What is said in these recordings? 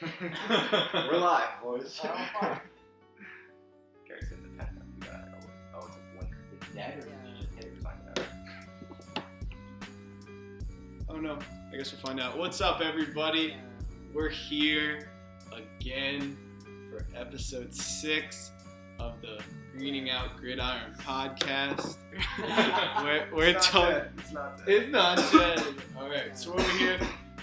We're live, boys. Gary's in the pen now. You got it. Oh, it's a blink. It's dead or You just hit it. Find out. Oh no, I guess we'll find out. What's up, everybody? We're here again for episode 6 of the Gridiron podcast. we're talking. It's not dead. It's not dead. All right, so over here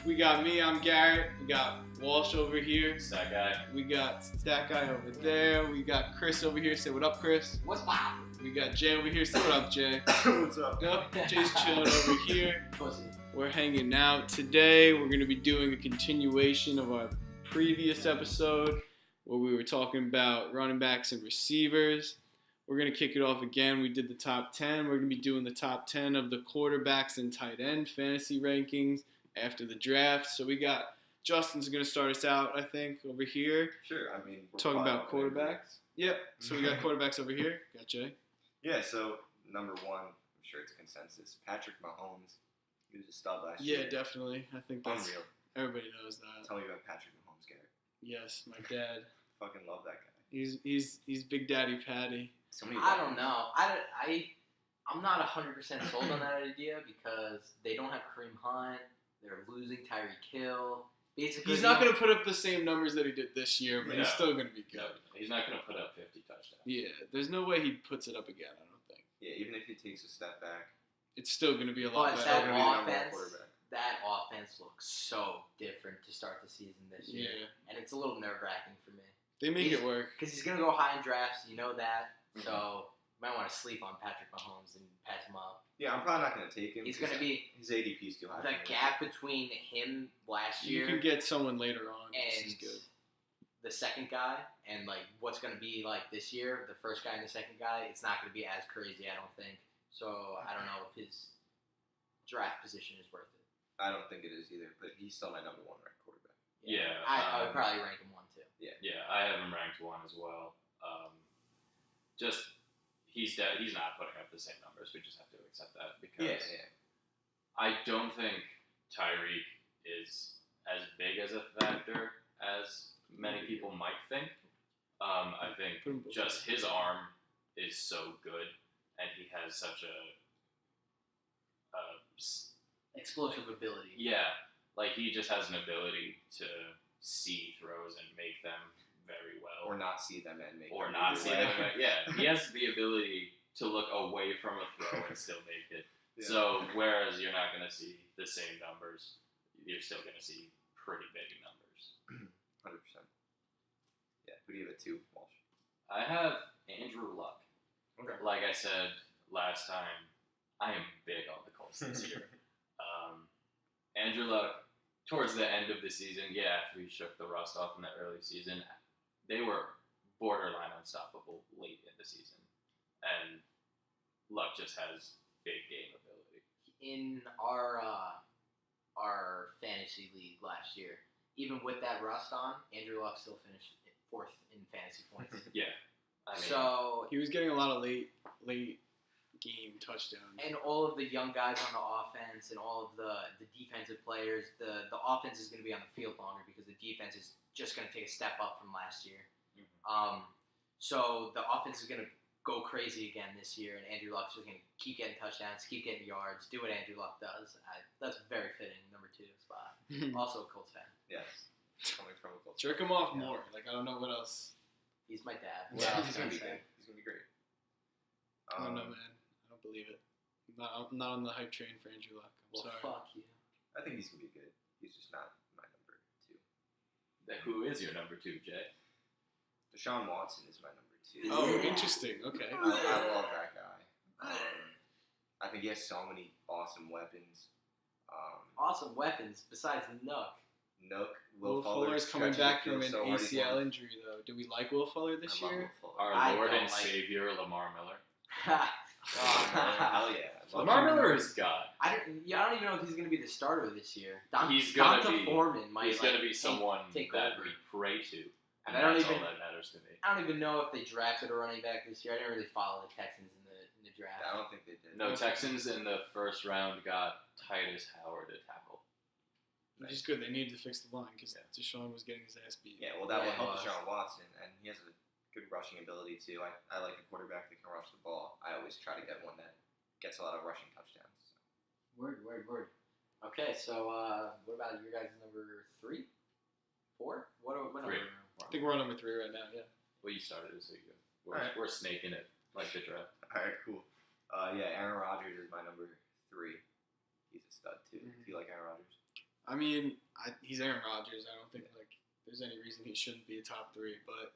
we got me. I'm Garrett. We got Walsh over here. Stat guy. We got Stat Guy over there. We got Chris over here. Say what up, Chris. What's up? We got Jay over here. Say what up, Jay. What's up? Yep, Jay's chilling over here. Pussy. We're hanging out today. We're going to be doing a continuation of our previous episode where we were talking about running backs and receivers. We're going to kick it off again. We did the top 10. We're going to be doing the top 10 of the quarterbacks and tight end fantasy rankings after the draft. So we got Justin's going to start us out, I think, over here. Sure. I mean, we're Talking about probably quarterbacks. Yep. So we got quarterbacks over here. Got Jay. Yeah. So number one, I'm sure it's consensus. Patrick Mahomes. He was a stud last year. Yeah, definitely. I think that's Unreal. everybody knows that. Tell me about Patrick Mahomes, Garrett. Yes, my dad. Fucking love that guy. He's Big Daddy Patty. So many I don't know. I'm not 100% sold on that idea because they don't have Kareem Hunt. They're losing Tyreek Hill. Basically, He's not going to put up the same numbers that he did this year, but he's No. still going to be good. No, he's not going to put up 50 touchdowns. Yeah, there's no way he puts it up again, I don't think. Yeah, even if he takes a step back. It's still going to be a lot But better. that gonna be the number one offense, quarterback. that offense looks so different to start the season this year. Yeah. And it's a little nerve-wracking for me. They make it work. Because he's going to go high in drafts, you know that. Mhm. So you might want to sleep on Patrick Mahomes and pass him up. Yeah, I'm probably not going to take him. He's going to be His ADP's too high. the for me. gap between him last You year can get someone later on. This and is good. the second guy, and like what's going to be like this year, the first guy and the second guy, it's not going to be as crazy, I don't think. So I don't know if his draft position is worth it. I don't think it is either, but he's still my number one ranked quarterback. Yeah, I would probably rank him 1 too. Yeah, I have him ranked 1 as well. He's not putting up the same numbers. We just have to accept that because Yeah. I don't think Tyreek is as big as a factor as many people might think. I think Put him both just his arm is so good, and he has such Explosive ability. like he just has an ability to see throws and make them very well. Or not see them and make Or them not either see way. them. Yeah, he has the ability to look away from a throw and still make it. Yeah. So whereas you're not going to see the same numbers, you're still going to see pretty big numbers. 100%. Yeah, who do you have at 2, Walsh? I have Andrew Luck. Okay. Like I said last time, I am big on the Colts this year. Andrew Luck, towards the end of the season, after he shook the rust off in the early season, they were borderline unstoppable late in the season. And Luck just has big game ability. In our fantasy league last year, even with that rust on, Andrew Luck still finished 4th in fantasy points. I mean, So He was getting a lot of late game touchdowns. and all of the young guys on the offense and all of the defensive players, the offense is going to be on the field longer because the defense is just going to take a step up from last year. So the offense is going to go crazy again this year, and Andrew Luck's just going to keep getting touchdowns, keep getting yards, do what Andrew Luck does. That's very fitting, number 2 spot. Also a Colts fan. Yes. Coming from a Colts. Jerk him off Yeah. more. Like, I don't know what else. He's my dad. What Yeah, else he's can I going to be say? good. He's going to be great. I don't know, man. I don't believe it. I'm not on the hype train for Andrew Luck. I'm Well, sorry. fuck you. I think he's going to be good. He's just not my number 2. who is your number 2, Jay? Deshaun Watson is my number 2. Oh, interesting. Okay. I love that guy. I think he has so many awesome weapons. Awesome weapons besides Nook. Nook, Will Fuller's coming back from an ACL injury, though. Do we like Will Fuller this year? Our I Lord don't and like- Savior, Lamar Miller. Hell yeah. Lamar Miller is God. I don't even know if he's going to be the starter this year. He's gonna Donta be- Foreman might. He's going to be someone take that over. we pray to. And And I don't that's even- all that matters to me. I don't even know if they drafted a running back this year. I didn't really follow the Texans in the draft. I don't think they did. No, Texans in the first round got Titus Howard at tackle. Which is good. They needed to fix the line because Deshaun was getting his ass beat. Yeah, well, that will Yeah, help it was. Deshaun Watson, and he has a good rushing ability too. I like a quarterback that can rush the ball. I always try to get one that gets a lot of rushing touchdowns. Word. Okay, so what about your guys' number 3? 4? What number? Three. I think we're on number 3 right now. Yeah. Well, you started it, so you go. Alright. We're snaking it like the draft. All right, cool. Aaron Rodgers is my number 3. He's a stud too. Do you like Aaron Rodgers? I mean, he's Aaron Rodgers. I don't think there's any reason he shouldn't be a top 3. But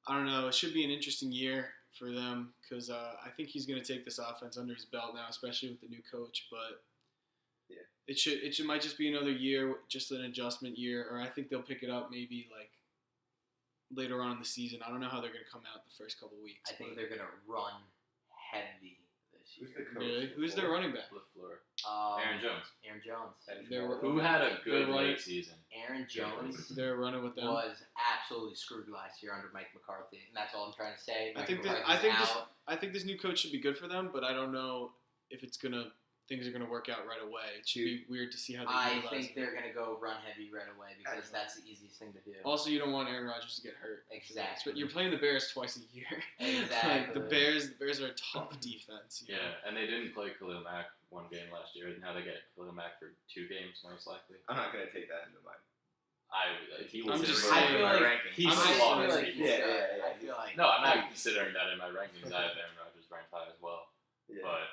I don't know. It should be an interesting year for them because I think he's going to take this offense under his belt now, especially with the new coach. But it might just be another year, just an adjustment year, or I think they'll pick it up maybe like later on in the season. I don't know how they're going to come out the first couple weeks. I think they're gonna run heavy this Who's year. the coach? Really? Who's their running back? LaFleur. Um, Aaron Jones. Aaron Jones. Who had a good They're late season. Aaron Jones They're running with them. was absolutely screwed last year under Mike McCarthy, and that's all I'm trying to say. I Mike think McCarthy's out. I think this new coach should be good for them, but I don't know if things are gonna work out right away. It should be weird to see how they I utilize think it. they're gonna go run heavy right away because that's the easiest thing to do. Also, you don't want Aaron Rodgers to get hurt. Exactly. But you're playing the Bears twice a year. Exactly. Like, the Bears are a tough defense. you know? Yeah, and they didn't play Khalil Mack one game last year, and now they get Khalil Mack for 2 games most likely. I'm not gonna take that into mind. He I'm was just in saying- my I feel like ranking. He's I'm I just- flawed feel as like people. he's Yeah, good. yeah, yeah. I feel like No, I'm not considering that in my rankings. I have Aaron Rodgers ranked high as well. Yeah. But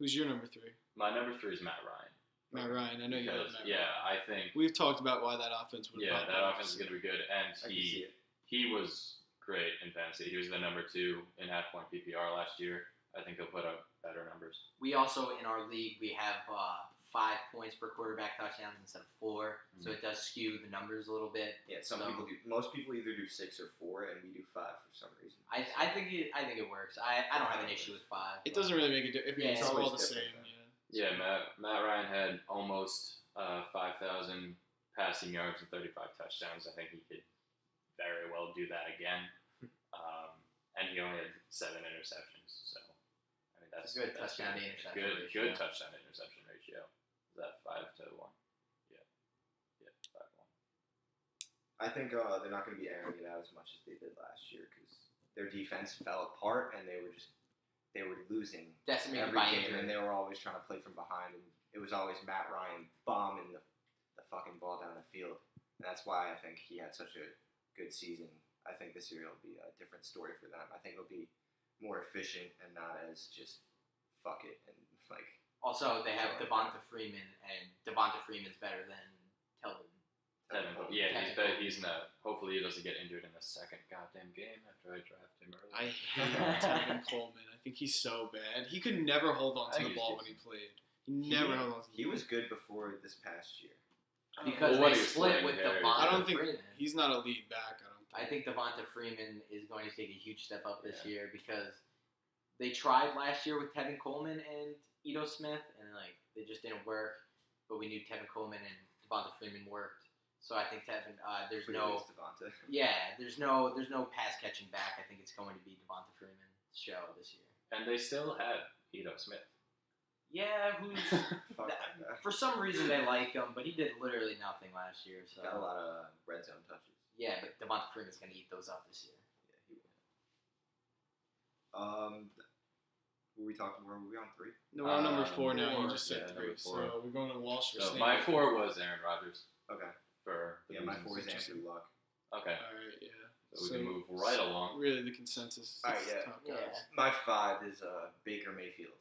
Who's your number 3? my number 3 is Matt Ryan. Matt Ryan. I know you love Because, Matt yeah, Ryan. I think We've talked about why that offense would. that offense is going to be good, and I can see it. he was great in fantasy. He was the number 2 in half-point PPR last year. I think he'll put up better numbers. we also in our league we have 5 points per quarterback touchdowns instead of 4, so it does skew the numbers a little bit. Yeah, some So- people do. Most people either do 6 or 4, and we do 5 for some reason. I think it works. I don't have an issue with 5. It doesn't really make a difference. Yeah, It's it's all always the different, same. though. Yeah. Yeah, Matt Ryan had almost 5,000 passing yards and 35 touchdowns. I think he could very well do that again. And he only had 7 interceptions, so I mean that's It's a good touchdown to interception ratio. Good touchdown to interception ratio. Is that 5-1? Yeah, 5-1. I think they're not going to be airing it out as much as they did last year because their defense fell apart and they were losing Decimated every by game, injury. and they were always trying to play from behind, and it was always Matt Ryan bombing the fucking ball down the field, and that's why I think he had such a good season. I think this year will be a different story for them. I think it'll be more efficient and not as just fuck it and like. Also, they have Devonta Freeman, and Devonta Freeman's better than Telvin. He's not. Hopefully, he doesn't get injured in the second goddamn game after I draft him early. I hate Tevin Coleman. I think he's so bad. He could never hold on to I the think ball when he's he played. He never held on to the He ball. was good before this past year. Because Well, what they he was split playing with Harry. Devonta I don't think Freeman. he's not a lead back. I think Devonta Freeman is going to take a huge step up this Yeah. year because they tried last year with Tevin Coleman and Ito Smith, and they just didn't work. But we knew Tevin Coleman and Devonta Freeman worked, so I think there's But it no was Devonta. there's no pass catching back. I think it's going to be Devonta Freeman's show this year. And they still have Ito Smith. Yeah, who's Fuck that guy. for some reason they like him, but he did literally nothing last year. So Got a lot of red zone touches. yeah, but Devonta Freeman's going to eat those up this year. Yeah, he will. Were we talking? Were we on 3? No, we're on number 4 now. You 4, just said yeah, 3. number 4. So we're going to Walsh for So Snake. my 4 was Aaron Rodgers. Okay. For the Yeah, my reasons 4 is you just- Andrew Luck. Okay, All right, yeah. so we can move right along. Really, the consensus. All right, is yeah. top Yeah. guys. My 5 is Baker Mayfield.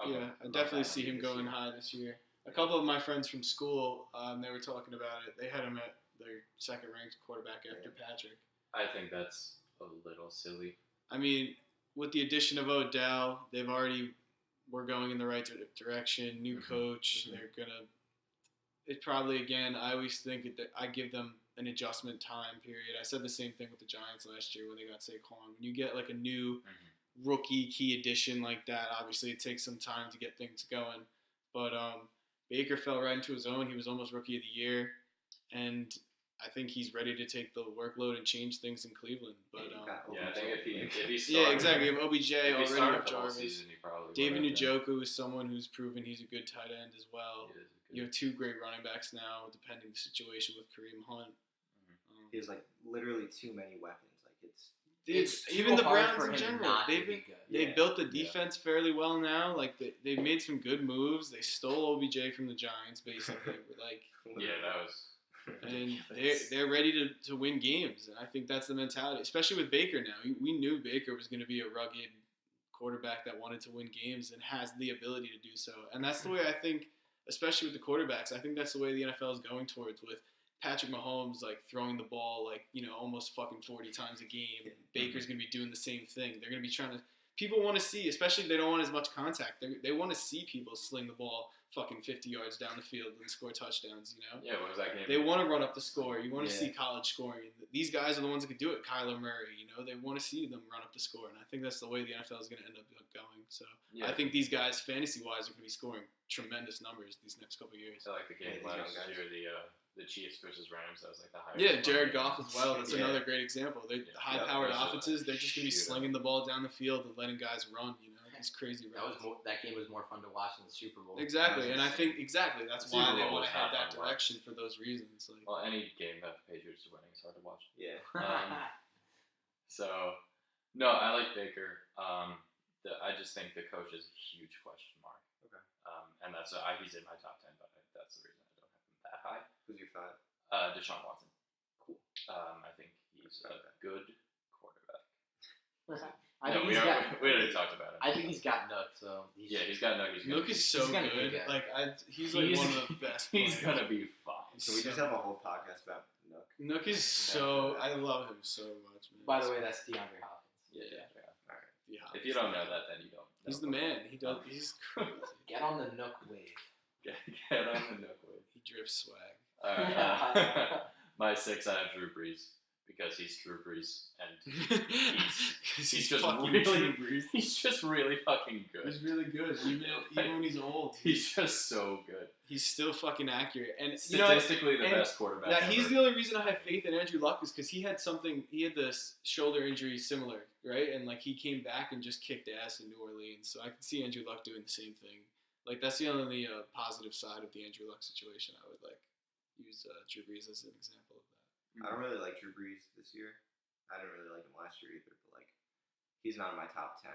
Okay. Yeah, I Love definitely that see him this going year. high this year. A couple of my friends from school, they were talking about it. They had him at their second-ranked quarterback after Patrick. I think that's a little silly. I mean, with the addition of Odell, we're going in the right direction. New coach, they're gonna. It's probably again. I always think that I give them an adjustment time period. I said the same thing with the Giants last year when they got Saquon. When you get like a new rookie key addition like that, obviously it takes some time to get things going. But Baker fell right into his own. He was almost rookie of the year, and I think he's ready to take the workload and change things in Cleveland. But Yeah, I think if he yeah, started, exactly. If OBJ if he already started have the whole Jarvis. season, he probably David would have been. Njoku is someone who's proven he's a good tight end as well. He is a You have two great running backs now, depending the situation with Kareem Hunt. He has like literally too many weapons. Like it's Even too the hard Browns for in him general, not to they've be good. they Yeah. built the defense fairly well now. Like they've made some good moves. They stole OBJ from the Giants, basically. Like, Yeah, that was. and they're ready to win games, and I think that's the mentality, especially with Baker now. We knew Baker was going to be a rugged quarterback that wanted to win games and has the ability to do so. And that's the way I think, especially with the quarterbacks, I think that's the way the NFL is going towards, with Patrick Mahomes like throwing the ball like, almost fucking 40 times a game. Baker's going to be doing the same thing. They're going to be trying to – people want to see – especially if they don't want as much contact. They want to see people sling the ball fucking 50 yards down the field and score touchdowns, Yeah, what was that game? They want to run up the score. You want to Yeah. see college scoring. These guys are the ones that can do it. Kyler Murray, they want to see them run up the score. And I think that's the way the NFL is going to end up going. So Yeah. I think these guys, fantasy-wise, are going to be scoring tremendous numbers these next couple of years. I like the game Yeah, these last young guys. year, the Chiefs versus Rams. That was like the highest. Yeah, Jared scoring Goff game. as well. That's Yeah. another great example. They're Yeah. high-powered Yeah, offenses. They're just going to be shootout. slinging the ball down the field and letting guys run. These crazy routes. That game was more fun to watch than the Super Bowl. Exactly, and I insane. think that's The why Super they Bowl want was to head not that fun to watch. direction for those reasons. Like, Well, any game that the Patriots are winning is hard to watch. yeah. So, no, I like Baker. I just think the coach is a huge question mark. Okay. And that's he's in my top 10, but that's the reason I don't have him that high. Who's your 5? Deshaun Watson. Cool. I think he's a good quarterback. I No, think we he's got. already talked about it. I think he's got Nook. So Yeah, he's got no. He's Nook is so He's gonna be good. good. Like he's like He's- one of the best. He's players. gonna be fine. Can we just have a whole podcast about Nook? Nook is so. I love him so much, man. By the way, that's DeAndre Hopkins. Yeah. Yeah, If you don't know that, then you don't. he's know. the man. He does. He's crazy. Get on the Nook wave. Get on the Nook with. He drips swag. Alright, my 6, I have Drew Brees because he's Drew Brees and he's just fucking really- Drew Brees. he's just really fucking good. He's really good, even when he's old. He's just so good. He's still fucking accurate, and Statistically, the and best quarterback. that he's ever. the only reason I have faith in Andrew Luck is because he had this shoulder injury similar, right? And like he came back and just kicked ass in New Orleans. So I can see Andrew Luck doing the same thing. Like that's the only positive side of the Andrew Luck situation. I would like use Drew Brees as an example of that. I don't really like Drew Brees this year. I didn't really like him last year either, but like he's not in my top 10.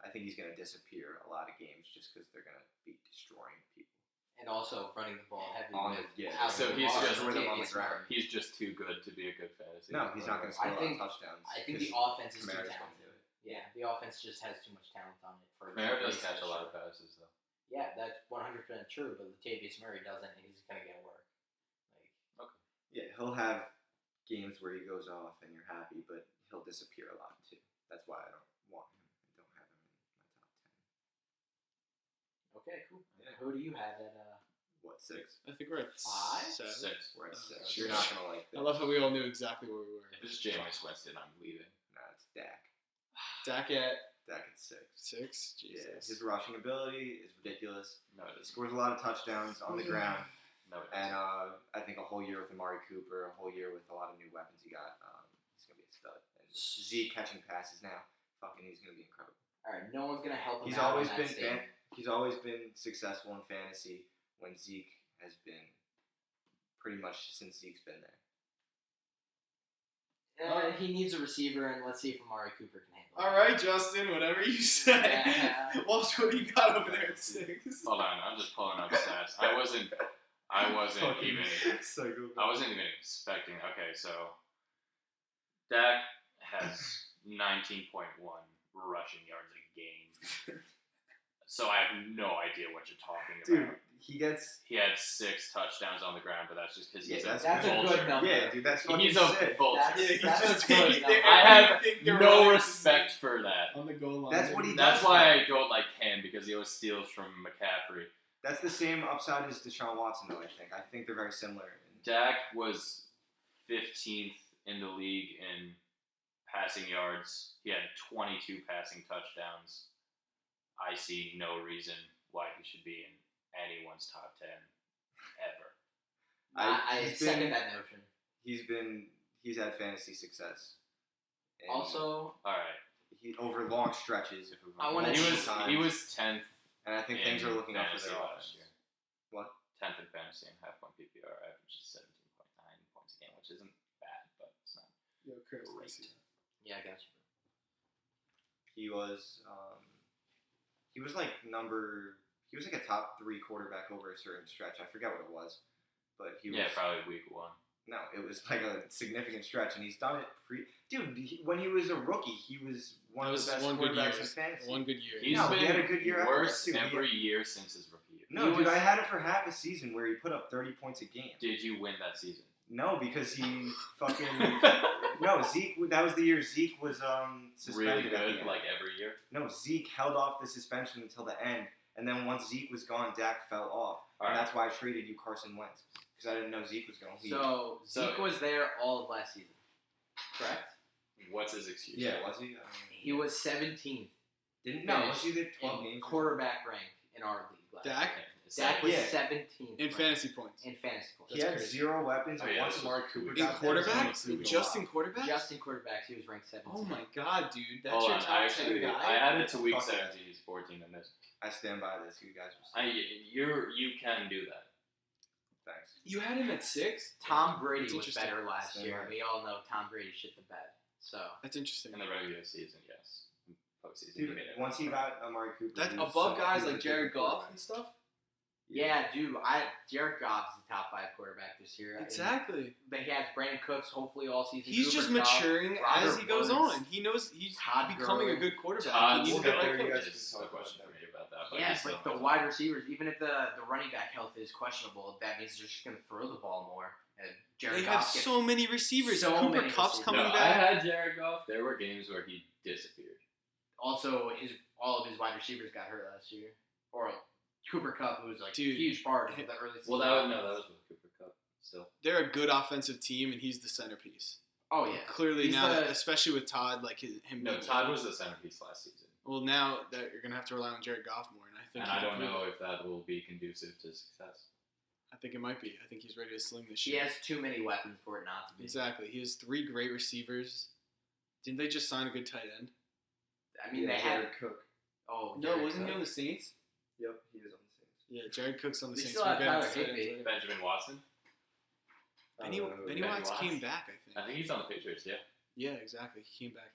I think he's gonna disappear a lot of games just because they're gonna be destroying people. And also running the ball heavy On with the- yeah. Alvin So he's Kamara just and with him on the Latavius ground. Murray. He's just too good to be a good fantasy. No, he's not gonna I score a lot think- of touchdowns. I think the 'cause offense is too Kamara's gonna talented. do it. Yeah, the offense just has too much talent on it. Kamara does catch a lot of passes though. Yeah, that's 100% true. But Latavius Murray doesn't, and he's gonna get work. Like, Yeah, he'll have games where he goes off and you're happy, but he'll disappear a lot too. That's why I don't want him. I don't have him in my top 10. okay, cool. Yeah. Who do you have at? What, 6? I think we're at 5? 7. 6. We're at Oh, 6. okay. You're not gonna like I that. love how we all knew exactly where we were. If it's Jameis Winston, I'm leaving. Nah, it's Dak. Dak at Dak at 6. 6. Yeah, Jesus. his rushing ability is ridiculous. No, it He isn't. scores a lot of touchdowns on the ground, No, it and isn't. I think a whole year with Amari Cooper, a whole year with a lot of new weapons he got, he's gonna be a stud. And Zeke catching passes now, fucking, he's gonna be incredible. All right, no one's gonna help him He's out always on been that statement. he's always been successful in fantasy when Zeke has been pretty much since Zeke's been there. He needs a receiver, and let's see if Amari Cooper can handle it. All right, Justin. Whatever you say. Yeah. Watch what he got over there at 6. Hold on, I'm just pulling up stats. I wasn't even expecting. Okay, so Dak has 19.1 rushing yards a game. So I have no idea what you're talking Dude, about. he gets He had 6 touchdowns on the ground, but that's just because he's Yeah, a that's a good vulture. number. yeah, dude, that's fucking He's a sick. vulture. That's just good taking number. I have everything they're no running respect for that. on the goal line. That's what he That's does. why I don't like Cam, because he always steals from McCaffrey. That's the same upside as Deshaun Watson, though. I think they're very similar. Dak was 15th in the league in passing yards. He had 22 passing touchdowns. I see no reason why he should be in anyone's top 10 ever. I He's second been- that notion. He's had fantasy success. And Also, All right. he over long stretches. I wanna- He multiple was times, he was 10th and I think in things are looking up for fantasy their last offense. year. What? 10th in fantasy and half-point PPR, averages 17.9 points a game, which isn't bad, but it's not Yo, Chris, great. Yeah, I got you. He was like he was like a top 3 quarterback over a certain stretch. I forget what it was, but he was. Yeah, probably week 1. No, it was like a significant stretch, and he's done it when he was a rookie, he was one of the best quarterbacks in fantasy. One good year. He's No, been he had a good year after worse that, too. every year since his rookie year. No, dude, I had it for half a season where he put up 30 points a game. Did you win that season? No, because he fucking no Zeke. That was the year Zeke was suspended. Really at the good, end. like every year. No, Zeke held off the suspension until the end, and then once Zeke was gone, Dak fell off, All and right. that's why I traded you Carson Wentz because I didn't know Zeke was going. So Zeke was there all of last season, correct? What's his excuse? Yeah, was he? He was 17th Didn't No, was he the 12 in games? quarterback rank in our league last Dak? year. Dak was Yeah. 17th In ranked fantasy points. in fantasy points. He had crazy. 0 weapons, Oh, and yeah, once this was Amari two Cooper weeks In got there, quarterback? he was Just wild. in quarterback? Just in quarterbacks, he was ranked 17th. Oh my god, dude. That's Hold your on, top I 10 actually guy? I added to week Fuck that. 17. He's 14 in this. I stand by this. You guys were You can do that. thanks. You had him at 6? Tom Brady That's was interesting. better last Same year. way. We all know Tom Brady shit the bed. So That's interesting. In the regular season, yes. Postseason, he Dude, made it. once he got Amari Cooper, That's he was above so- guys he was like a Jared different Goff quarterback. and stuff? yeah, dude, Jared Goff's the top 5 quarterback this year. Exactly. But he has Brandon Cooks hopefully all season. He's Cooper just Kupp, maturing Robert as he goes Woods. on. He knows he's Todd becoming a Gurley. good quarterback. Todd's He needs the the right right coach. coach. is a question for me about that. But Yeah, he's still but the amazing. wide receivers, even if the running back health is questionable, that means they're just going to throw the ball more. And Jared They have Goff gets so many receivers. so Cooper many Kupp's receivers. coming No, I back. had Jared Goff. There were games where he disappeared. also all of his wide receivers got hurt last year. Or Cooper Kupp, who was like Dude, a huge part of the early season. Well, that was with Cooper Kupp. Still, They're a good offensive team, and he's the centerpiece. Oh yeah. Clearly He's now, the- especially with Todd, like him. no. being- Todd was the centerpiece last season, Well, now that you're gonna have to rely on Jared Goff more, and I think and I don't know if that will be conducive to success. I think it might be. I think he's ready to sling this He shit. has too many weapons for it not to be. Exactly. He has 3 great receivers. Didn't they just sign a good tight end? I mean, they had. Jared Cook. Oh, No, Jared wasn't he Cook. on the Saints? Yep, he was on the Saints. Yeah, Jared Cook's on the We Saints. still have We'll get into Tyler tight ends Higbee. later. Benjamin Watson. Benny Benny Watts Watts? came back, I think. I think he's on the Patriots. Yeah. Yeah, exactly. He came back.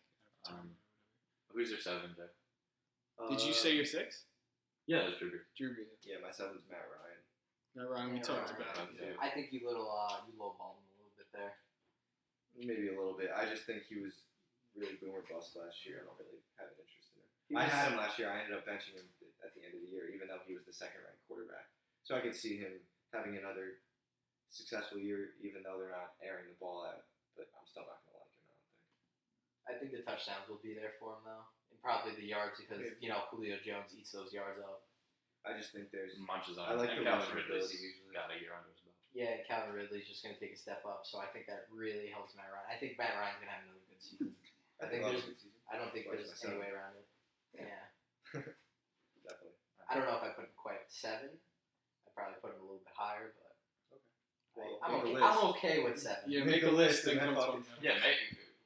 Who's your 7 there? Did you say your 6? Yeah, that's Drew. Drew Brees. Yeah, my 7's Matt Ryan. No, Ryan, we Yeah, talked Ryan. about it. Yeah. I think you lowballed him a little bit there. Maybe a little bit. I just think he was really boomer bust last year. I don't really have an interest in him. He I was- had him last year. I ended up benching him at the end of the year, even though he was the 2nd-ranked quarterback. So I could see him having another successful year, even though they're not airing the ball out. But I'm still not going to like him, I don't think. I think the touchdowns will be there for him though, and probably the yards because Julio Jones eats those yards up. I just think there's. Munches on. I like and the Calvin rushing Ridley's ability usually. got a year under his belt. Yeah, and Calvin Ridley's just going to take a step up, so I think that really helps Matt Ryan. I think Matt Ryan's going to have another good season. I think love there's- a good season. I don't think Like there's myself. any way around it. Yeah, Definitely. I don't know if I put him quite 7. I'd probably put him a little bit higher, but Well, I'm make a okay. list. I'm okay with 7. Yeah, Make make a a list list and and come then talk. Yeah,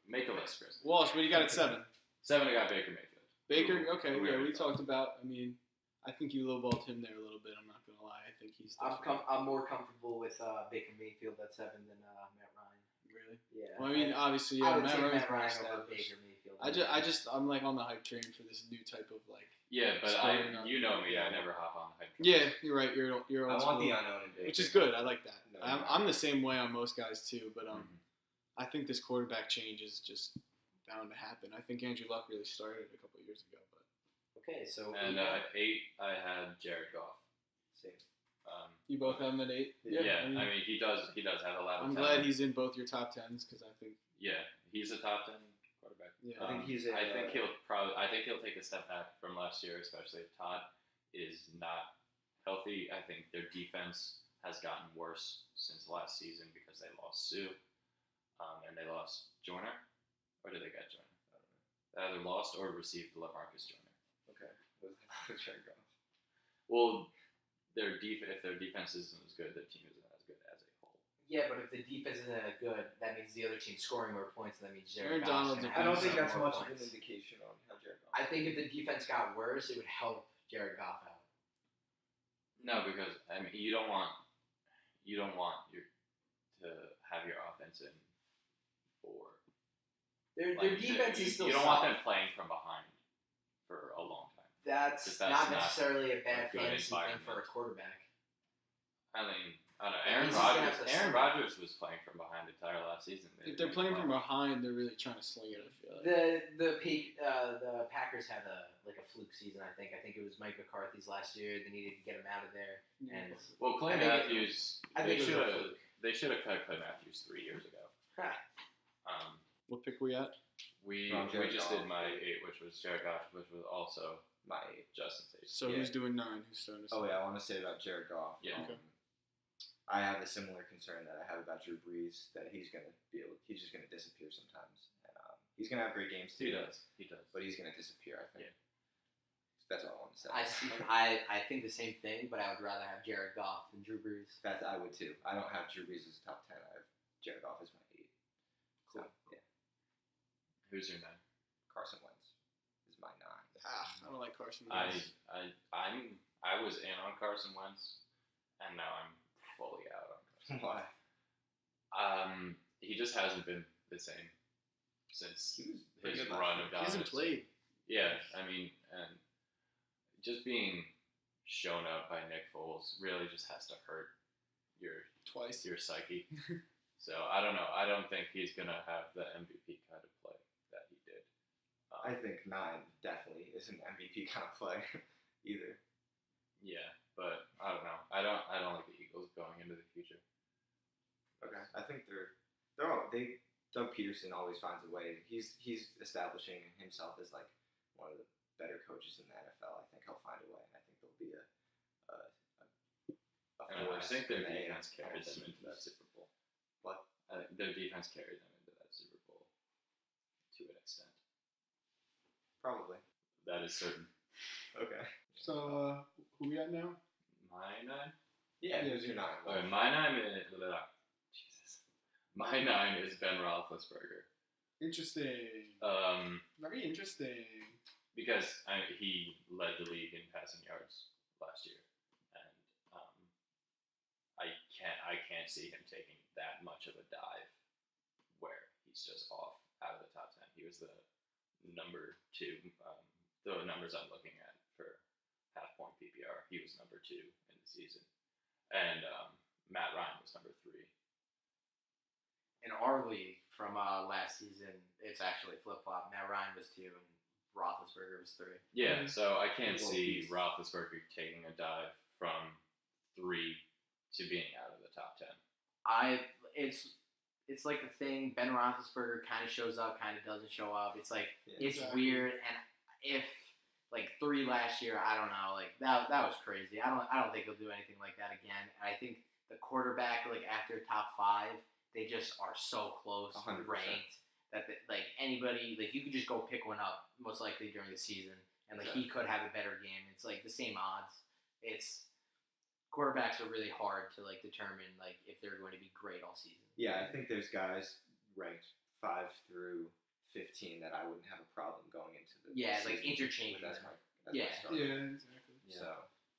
make a list, Chris. Walsh, what do you got at 7? 7, I got Baker Mayfield. Baker, Who- okay, who yeah, already we talked about. I mean, I think you lowballed him there a little bit. I'm not gonna lie. I think he's. I'm more comfortable with Baker Mayfield at 7 than Matt Ryan. Really. Yeah. Well, I mean, obviously, I yeah, would Matt take Ryan's Matt more Ryan over established. Baker Mayfield. I'm like on the hype train for this new type of like. Yeah, but Scoring up. you know me, I never hop on the hype train. Yeah, you're right. You're I old want the school, unknown in Baker. which is good. I like that. No, I'm the same way on most guys too, but Mhm. I think this quarterback change is just bound to happen. I think Andrew Luck really started a couple of years ago, but Okay, so And 8, I had Jared Goff. Same. you both have him at 8. Yeah, I mean he does have a lot of I'm talent. glad he's in both your top 10s because I think Yeah, he's a top 10 quarterback. yeah. I think he's a, I think he'll take a step back from last year, especially if Todd is not healthy. I think their defense has gotten worse since last season because they lost Sue, and they lost Joyner, or did they get Joyner? I don't know. They either lost or received LaMarcus Joyner. Okay. Was Jared Goff. Well, if their defense isn't as good, their team isn't as good as a whole. yeah, but if the defense isn't that good, that means the other team's scoring more points. And that means Aaron Jared Goff's Donald's gonna a I don't have think some that's more much of points. an indication on how Jared Goff. I think if the defense got worse, it would help Jared Goff out. No, because I mean you don't want you don't want to have your offense in for Their like, defense is still you don't want solid. them playing from behind for a long time. That's That's not not necessarily a bad a good fantasy thing for a environment. quarterback. I mean, I don't know. At Aaron least he's gonna Rodgers. have to Aaron sling it. Rodgers was playing from behind the entire last season. If they're playing from behind, they're really trying to sling it. I feel like. The Packers had a fluke season. I think it was Mike McCarthy's last year. They needed to get him out of there, and Well, Clay I think it- Matthews. I think it was a fluke. They should have cut Clay Matthews 3 years ago. What pick we at? We Jared just Goff. did my 8, which was Jared Goff, which was also My Justin Tate. So Yeah. who's doing 9? Who's starting to Oh start? yeah, I want to say about Jared Goff. Yeah. Okay. I have a similar concern that I have about Drew Brees, that he's just gonna disappear sometimes. And, he's gonna have great games too. He does. But he's gonna disappear. I think. Yeah. That's all I want to say. I think the same thing, but I would rather have Jared Goff than Drew Brees. That I would too. I don't have Drew Brees as top 10. I have Jared Goff as my 8. Cool. So, yeah. Who's your 9? Carson Wentz is my 9. I don't like Carson I Wentz. was in on Carson Wentz, and now I'm fully out on Carson. Why? He just hasn't been the same since He was pretty his good last run year. of He hasn't dominance. played. Yeah, I mean, and just being shown up by Nick Foles really just has to hurt Twice. your psyche. So I don't know. I don't think he's gonna have the MVP kind of play that he did. I think 9 definitely is an MVP kind of play either. Yeah, but I don't know. I don't like the Eagles going into the future. Okay. I think Doug Peterson always finds a way. He's establishing himself as like one of the better coaches in the NFL. I think he'll find a way, and I think there'll be a And I force think their in the defense carried them NFC into that East. Super Bowl. What? I think their defense carried them into that Super Bowl to an extent. Probably. That is certain. Okay. So who we at now? My 9? Yeah, Yeah, who's your 9? Okay, my 9 is Jesus. My 9 is Ben Roethlisberger. Interesting. Very interesting. Because he led the league in passing yards last year, and I can't see him taking that much of a dive where he's just off out of the top 10. He was the number 2. The numbers I'm looking at for half point PPR, he was number 2 in the season, and Matt Ryan was number 3. In our league from last season, it's actually flip flop. Matt Ryan was 2 and Roethlisberger was 3. Yeah, so I can't Well, see he's- Roethlisberger taking a dive from 3 to being out of the top 10. It's like the thing. Ben Roethlisberger kind of shows up, kind of doesn't show up. It's like Yeah. it's Exactly. weird. And if like 3 last year, I don't know. Like that was crazy. I don't think he'll do anything like that again. And I think the quarterback like after top 5, they just are so close 100%. ranked that like anybody like you could just go pick one up most likely during the season, and like he could have a better game. It's like the same odds. It's quarterbacks are really hard to like determine like if they're going to be great all season. Yeah, I think there's guys ranked 5 through 15 that I wouldn't have a problem going into the Yeah, season like interchanging with as them. my Yeah. starter. Yeah, exactly. Yeah. So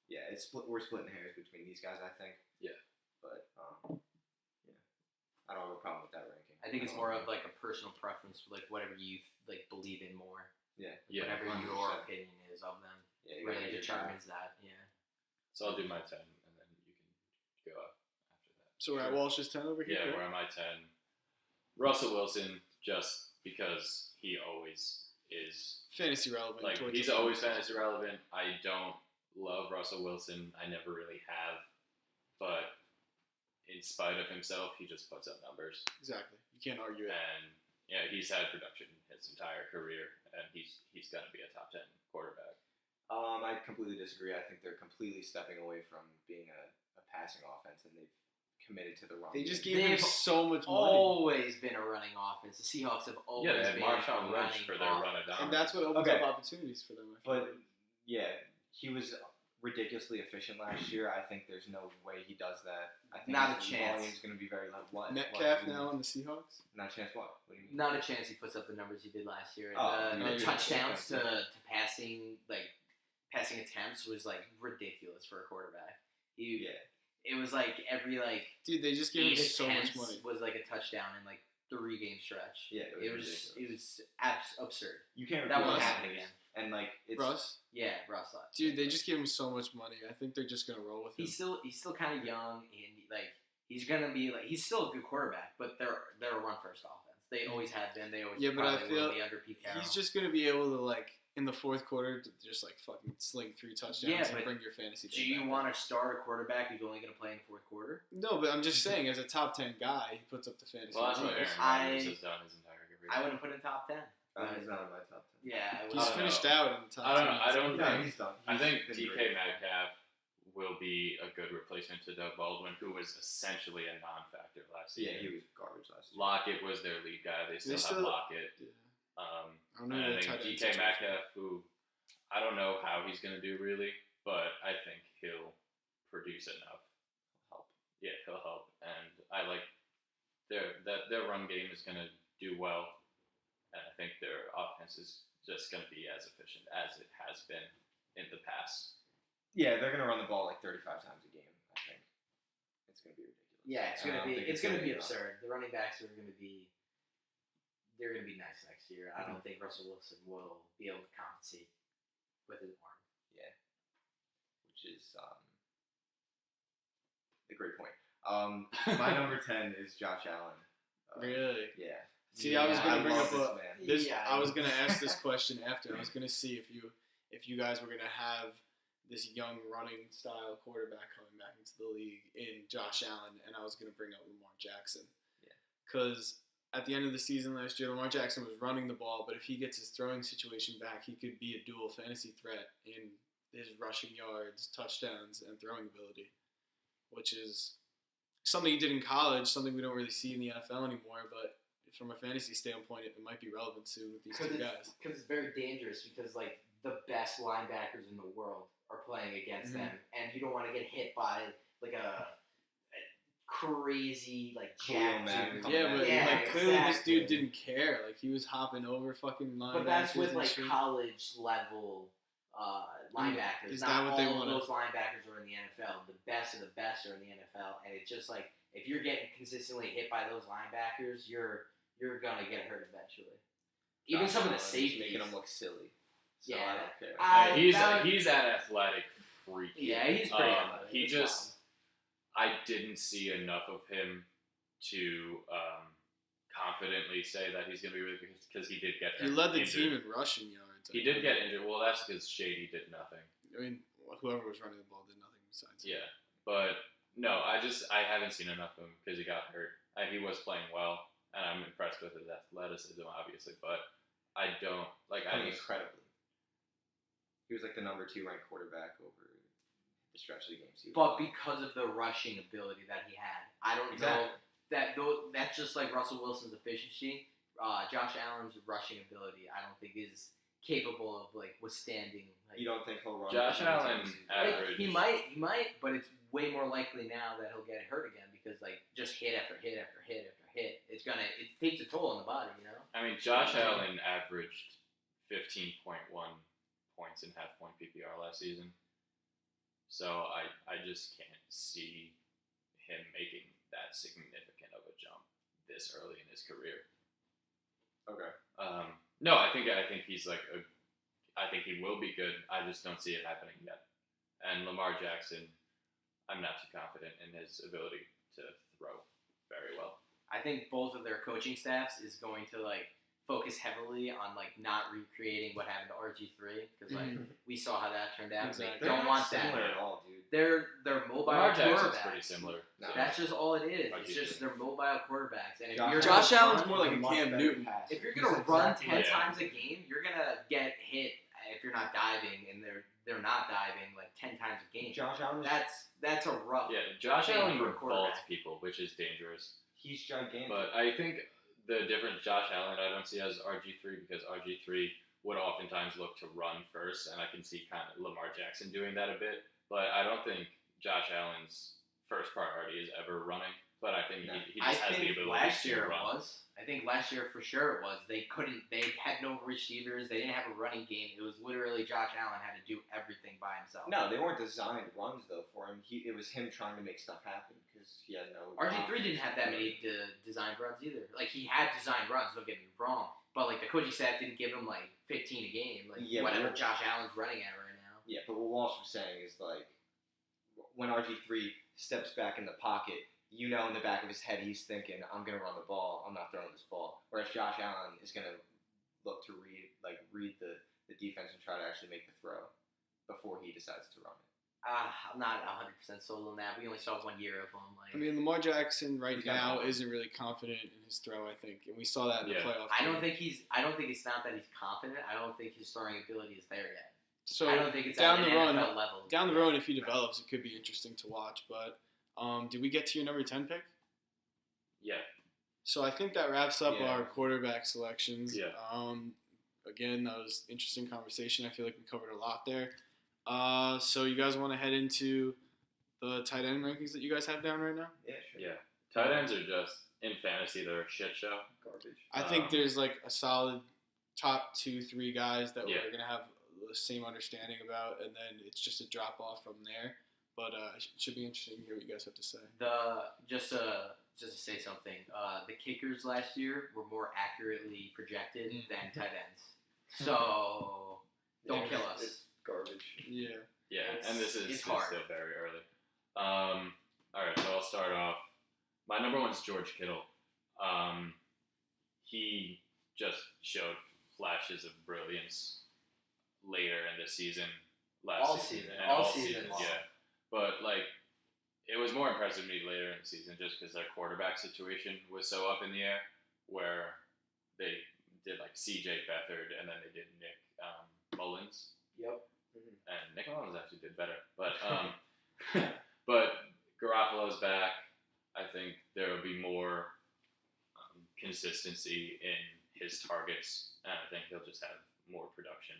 yeah, we're splitting hairs between these guys, I think. Yeah. But yeah, I don't have a problem with that ranking. I think it's more of like a personal preference, like whatever you like believe in more. Yeah. Whatever 100%. your opinion is of them Yeah, you gotta really get determines that. Yeah. So I'll do my 10, and then you can go up after that. So we're at Walsh's 10 over here. Yeah, we're at my 10. Russell Wilson, just because he always is. Fantasy relevant. Like, towards he's the always finals. fantasy relevant. I don't love Russell Wilson. I never really have. But in spite of himself, he just puts up numbers. Exactly. You can't argue it. And, yeah, he's had production his entire career, and he's going to be a top 10 quarterback. I completely disagree. I think they're completely stepping away from being a passing offense, and they've committed to the wrong. They just thing. gave him They've so much money. Always been a running offense. The Seahawks have always Yeah, they had been Marshawn a Lynch running for their offense. run of dominance. And that's what opens Okay. up opportunities for them. I feel But like. yeah, he was ridiculously efficient last year. I think there's no way he does that. I think Not a his chance. volume's going to be very low. What? Metcalf what? now on the Seahawks? Not a chance. What? What do you mean? Not a chance he puts up the numbers he did last year. Oh, the yeah. touchdowns Okay. to passing attempts was like ridiculous for a quarterback. Yeah. it was like every like Dude, they just gave him 8 so much attempts money. was like a touchdown in like 3-game stretch. Yeah, it was absurd. You can't That repeat won't Russ? happen again. And like it's Russ? Yeah, Russ. Dude, they just gave him so much money. I think they're just gonna roll with him. He's still kind of young, and like he's gonna be like he's still a good quarterback, but they're a run first offense. They always have been. They always Yeah, but I probably feel will be under Pete Carroll. He's just gonna be able to like in the fourth quarter to just like fucking sling 3 touchdowns Yeah, and but bring your fantasy. Do team you back want up. to start a quarterback who's only gonna play in the fourth quarter? No, but I'm just saying, as a top 10 guy, he puts up the fantasy. Well, that's what numbers. Aaron Rodgers has done his entire career. I wouldn't put him top 10. he's not in my top 10. Yeah, I would. He's don't finished know. out in the top. I don't know. 10. I don't No, think. he's done. I think He's been DK great. Metcalf will be a good replacement to Doug Baldwin, who was essentially a non-factor last Yeah, season. he was garbage last year. Lockett was their lead guy. They still have Lockett. Yeah. Um, I don't know and I the think tight end DK situation. Metcalf, who I don't know how he's going to do really, but I think he'll produce enough. Help. Yeah, he'll help, and I like their run game is going to do well, and I think their offense is just going to be as efficient as it has been in the past. Yeah, they're gonna run the ball like 35 times a game. I think it's gonna be ridiculous. Yeah, it's I gonna don't be think it's gonna be enough. absurd. The running backs are gonna be nice next year. I don't think Russell Wilson will be able to compensate with his arm. Which is a great point. My number 10 is Josh Allen. Really? Yeah. See, I was gonna bring love up this a- man. This Yeah, I was gonna ask this question after. I was gonna see if you guys were gonna have this young running style quarterback coming back into the league in Josh Allen, and I was gonna bring up Lamar Jackson. Yeah. Because at the end of the season last year, Lamar Jackson was running the ball, but if he gets his throwing situation back, he could be a dual fantasy threat in his rushing yards, touchdowns, and throwing ability, which is something he did in college, something we don't really see in the NFL anymore, but from a fantasy standpoint, it might be relevant soon with these two guys. Because it's very dangerous because like the best linebackers in the world are playing against Mhm. them, and you don't want to get hit by like a crazy like Khalil jack Mack dude. coming Yeah, back. but Yeah, like clearly this exactly. dude didn't care. Like he was hopping over fucking linebackers. But that's with and like shit. college level linebackers. Is Not that what they all wanna- of those linebackers are in the NFL. The best of the best are in the NFL, and it's just like if you're getting consistently hit by those linebackers, you're gonna get hurt eventually. Even Josh some of the Allen's safeties. making him look silly. So Yeah. I don't care. He's that athletic freak. Yeah, he's pretty athletic. He He's just I didn't see enough of him to confidently say that he's going to be really good because he did get He led the injured. team in rushing yards. He did get injured. Well, that's because Shady did nothing. I mean, whoever was running the ball did nothing besides. Yeah, but no, I haven't seen enough of him because he got hurt. He was playing well, and I'm impressed with his athleticism, obviously. But I don't like. Playing incredibly. He was like the number 2 ranked quarterback over the stretch of the games. But because of the rushing ability that he had, I don't know that that's just like Russell Wilson's efficiency. Josh Allen's rushing ability, I don't think is capable of like withstanding. Like, You don't think he'll run? Josh the Allen teams? average. he might, but it's way more likely now that he'll get hurt again because like just hit after hit after hit after hit. It takes a toll on the body, you know. I mean, Josh Allen averaged 15.1 points in half-point PPR last season. So I just can't see him making that significant of a jump this early in his career. Okay. No, I think he's like I think he will be good. I just don't see it happening yet. And Lamar Jackson, I'm not too confident in his ability to throw very well. I think both of their coaching staffs is going to like focus heavily on like not recreating what happened to RG3 because like we saw how that turned out. Exactly. They don't want that. similar at all, dude. They're mobile Lamar Jackson's quarterbacks. pretty similar. No. That's just all it is. RG3. It's just they're mobile quarterbacks. And if Josh you're Josh gonna Allen's run- more like a much Cam better Newton. passer. if you're He's gonna run exactly 10 Yeah. times a game, you're gonna get hit if you're not diving, and they're not diving like 10 times a game. Josh Allen. That's a rough. Yeah, Josh thing Allen for a vaults quarterback. people, which is dangerous. He's gigantic. But I think the difference, Josh Allen, I don't see as RG3 because RG3 would oftentimes look to run first, and I can see kind of Lamar Jackson doing that a bit. But I don't think Josh Allen's first priority is ever running. but I think No. he I just has the think ability last to year it run. was. I think last year for sure it was. They had no receivers. They didn't have a running game. It was literally Josh Allen had to do everything by himself. No, they weren't designed runs though for him. It was him trying to make stuff happen because he had no. RG3 didn't have that many designed runs either. Like, he had designed runs, don't get me wrong. But, like, the coaching staff didn't give him, like, 15 a game. Like, Yeah, whatever but- Josh Allen's running at right now. Yeah, but what Walsh was saying is like when RG3 steps back in the pocket, you know, in the back of his head, he's thinking, "I'm gonna run the ball. I'm not throwing this ball." Whereas Josh Allen is gonna look to read the defense and try to actually make the throw before he decides to run it. I'm not 100% sold on that. We only saw 1 year of him. Like, I mean, Lamar Jackson right He's got now power. isn't really confident in his throw, I think, and we saw that in the Yeah. playoff. I don't game. think it's not that he's confident. I don't think his throwing ability is there yet. So I don't think it's down at the an run, NFL level. down the road, if he develops, it could be interesting to watch. But did we get to your number 10 pick? Yeah. So I think that wraps up Yeah. our quarterback selections. Yeah. Again, that was interesting conversation. I feel like we covered a lot there. So you guys want to head into the tight end rankings that you guys have down right now? Yeah, sure. Yeah. Tight ends are just, in fantasy, they're a shit show. Garbage. I think Um, there's like a solid top 2-3 guys that Yeah. we're gonna have the same understanding about, and then it's just a drop off from there. But it should be interesting to hear what you guys have to say. Just to say something, the kickers last year were more accurately projected than tight ends. So don't kill us. It's garbage. Yeah. Yeah, It's- and this is it's still hard. very early. All right, so I'll start off. My number one is George Kittle. He just showed flashes of brilliance later in the season, All season, season. and All season long. yeah. But like, it was more impressive to me later in the season just because their quarterback situation was so up in the air, where they did like C.J. Beathard and then they did Nick Mullins. Yep. And Nick Mullins actually did better. But but Garoppolo's back. I think there will be more consistency in his targets, and I think he'll just have more production.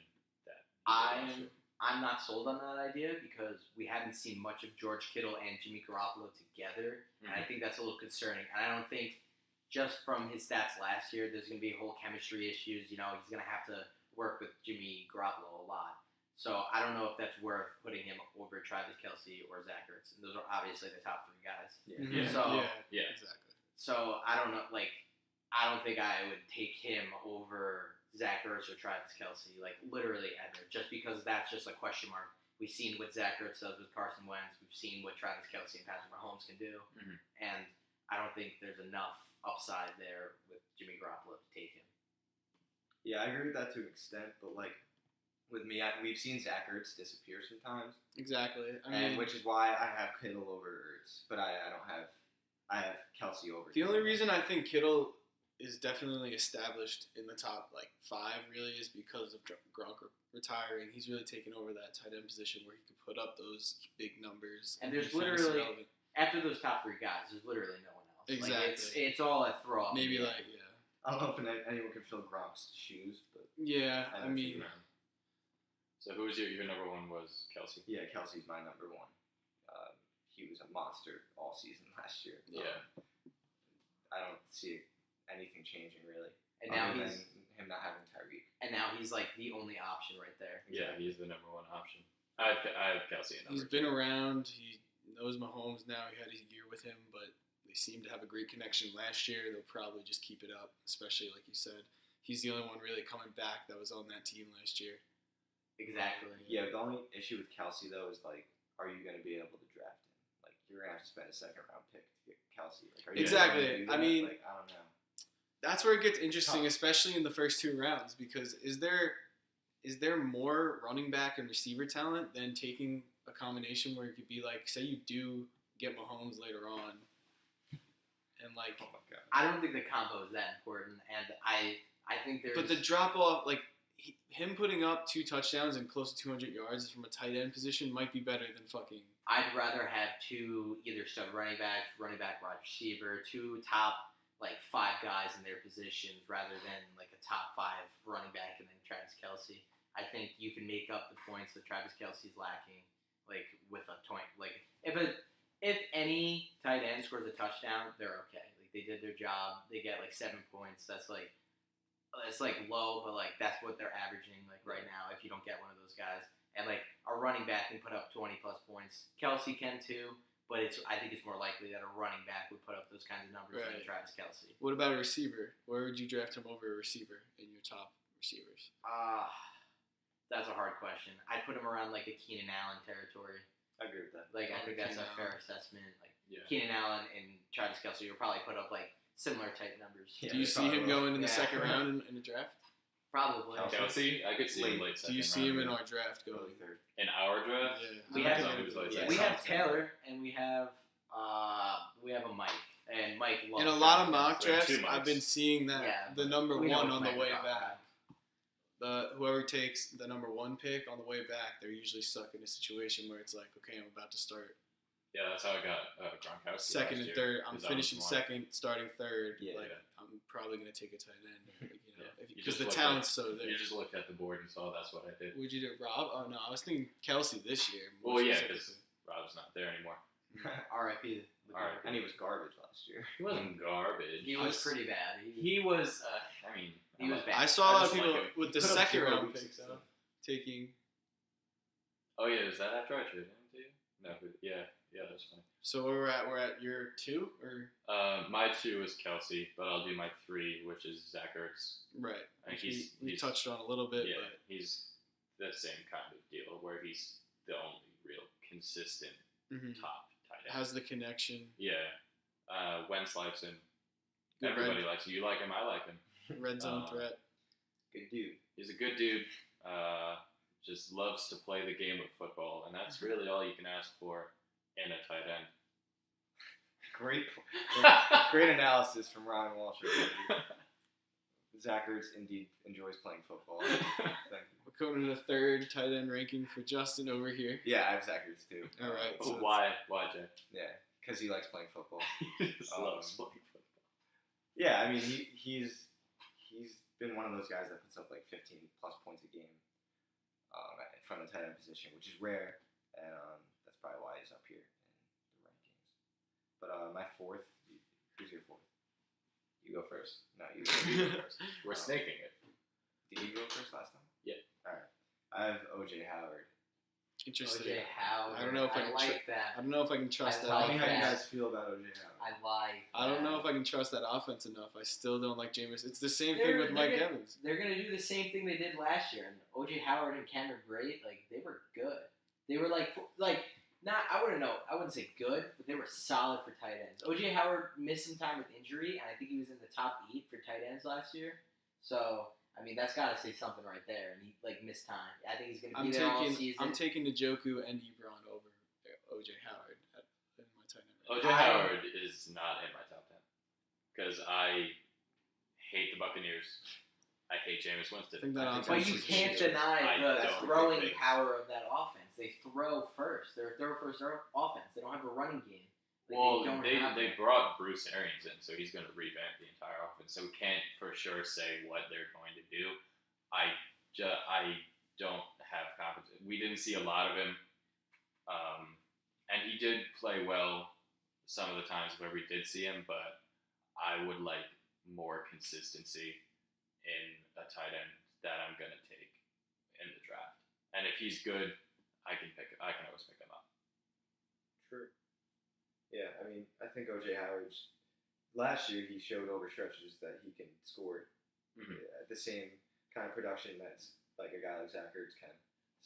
I'm not sold on that idea because we haven't seen much of George Kittle and Jimmy Garoppolo together, and I think that's a little concerning. And I don't think just from his stats last year, there's going to be whole chemistry issues. You know, he's going to have to work with Jimmy Garoppolo a lot. So I don't know if that's worth putting him over Travis Kelce or Zach Ertz. And those are obviously the top 3 guys. Yeah. So- Yeah. Exactly. So I don't know, like, I don't think I would take him over Zach Ertz or Travis Kelce, like, literally ever, just because that's just a question mark. We've seen what Zach Ertz does with Carson Wentz. We've seen what Travis Kelce and Patrick Mahomes can do. Mhm. And I don't think there's enough upside there with Jimmy Garoppolo to take him. Yeah, I agree with that to an extent, but like with me, we've seen Zach Ertz disappear sometimes, Exactly. I and mean, which is why I have Kittle over Ertz, but I have Kelce over. the only Kittle. reason I think Kittle is definitely established in the top like 5 really is because of Gronk retiring. He's really taken over that tight end position where he could put up those big numbers. And there's be fantasy literally- relevant. After those top 3 guys, there's literally no one else. Exactly. Like, it's all a throw. Maybe like I don't know if anyone can fill Gronk's shoes, but yeah. I don't mean, think- So who was your number one was Kelce? yeah, Kelsey's my number one. He was a monster all season last year. Yeah. I don't see anything changing really. And now other he's than him not having Tyreek. like the only option right there. Yeah, he's the number one option. I have Kelce at number he's 2. been around. He knows Mahomes now. He had a year with him, but they seem to have a great connection last year. They'll probably just keep it up, especially like you said. He's the only one really coming back that was on that team last year. Exactly. Yeah, the only issue with Kelsey though is like, are you going to be able to draft him? Like, you're going to have to spend a 2nd round pick to get Kelsey. Like, are you Exactly. gonna do I that? mean- like, I don't know. That's where it gets interesting, Tough. especially in the first 2 rounds, because is there more running back and receiver talent than taking a combination where it could be like, say you do get Mahomes later on, and like, Oh my god. I don't think the combo is that important, and I think there's. but the drop off, like him putting up 2 touchdowns and close to 200 yards from a tight end position might be better than fucking. I'd rather have 2 either stud running back, wide receiver, 2 top like 5 guys in their positions rather than like a top 5 running back and then Travis Kelce. I think you can make up the points that Travis Kelce's lacking, like with a point. Like if if any tight end scores a touchdown, they're okay. Like they did their job. They get like 7 points. That's like low, but like that's what they're averaging like right now. If you don't get one of those guys, and like a running back can put up 20 plus points. Kelsey can too, but I think it's more likely that a running back would put up those kinds of numbers than Travis Kelsey. What about a receiver? Where would you draft him over a receiver in your top receivers? That's a hard question. I'd put him around like a Keenan Allen territory. I agree with that. Like I think that's Keenan a fair Allen. assessment. Like Yeah. Keenan Allen and Travis Kelsey will probably put up like similar type numbers. Yeah, Do you they see him probably will. going in the Yeah. second round in the draft? Probably. Kelsey, I could see him late Do second you see him in round. our draft Early going? third. In our draft? Yeah. We I have- don't think it was it'd be like- We that. have Taylor and we have a Mike, and Mike loves In a lot of Travis mock We have drafts, two mics. I've been seeing that Yeah, the number We know one what on the Mike way talking back. Whoever takes the number one pick on the way back, they're usually stuck in a situation where it's like, okay, I'm about to start Yeah, that's how I got Gronkowski. second last and year, third. I'm 'cause I finishing was second, starting third. Yeah. Like, Yeah. I'm probably gonna take a tight end, Yeah. You because just the looked talent's so one. there. You just looked at the board and saw that's what I did. Would you do Rob? Oh no, I was thinking Kelsey this year. more Well, yeah, specifically. because Rob's not there anymore. R.I.P. Alright. And he was garbage last year. He wasn't garbage. He was pretty bad. He was. I mean, He was bad. I saw a lot of just people like him. with the Put up second 0 round weeks picks and though, stuff. taking. Oh yeah, is that after I traded him to you? No, but yeah, that's funny. So we're at year 2 or My 2 is Kelsey, but I'll do my 3, which is Zach Ertz. right? I think Which we he's touched on a little bit, Yeah, but he's the same kind of deal where he's the only real consistent mhm. top tight end. has the connection. Yeah, Wentz likes him. Good Everybody likes him. You like him. I like him. red zone Uh, threat. Good dude. He's a good dude. Just loves to play the game of football, and that's really all you can ask for in a tight end. Great analysis from Ryan Walsh. Zach Ertz indeed enjoys playing football. Thank you. We're coming to the third tight end ranking for Justin over here. Yeah, I have Zach Ertz too. All right. Oh, So why, Jay? Yeah, because he likes playing football. He just loves playing football. Yeah, I mean he's been one of those guys that puts up like 15 plus points a game from the tight end position, which is rare, and that's probably why he's up here in the rankings. But my 4th, who's your 4th? You go first. No, you go first. We're snaking it. Did you go first last time? Yeah. All right. I have OJ Howard. Interesting. O.J. Howard. I don't know if I can like that. I don't know if I can trust I that. Tell like me how you that. guys feel about OJ Howard. I like. I don't know that. if I can trust that offense enough. I still don't like Jameis. It's the same thing with Mike Evans. They're gonna do the same thing they did last year. And O.J. Howard and Ken are great. Like they were good. They were like not. I wouldn't say good, but they were solid for tight ends. O.J. Howard missed some time with injury, and I think he was in the top 8 for tight ends last year. So I mean, that's got to say something right there. And he missed time. I think he's gonna be there all season. I'm taking Njoku and Ebron over OJ Howard in my tight end. OJ Howard is not in my top 10 because I hate the Buccaneers. I hate Jameis Winston. I think that offense But you is can't shit. deny I the don't throwing think- power of that offense. They throw first. They're a throw first offense. They don't have a running game. Like, Well, don't they have they it. brought Bruce Arians in, so he's going to revamp the entire offense. So we can't for sure say what they're going to do. I don't have confidence. We didn't see a lot of him, and he did play well some of the times where we did see him. But I would like more consistency in a tight end that I'm going to take in the draft. And if he's good, I can always pick him up. True. Yeah, I mean, I think OJ Howard's last year he showed over stretches that he can score at the same kind of production that's like a guy like Zach Ertz can.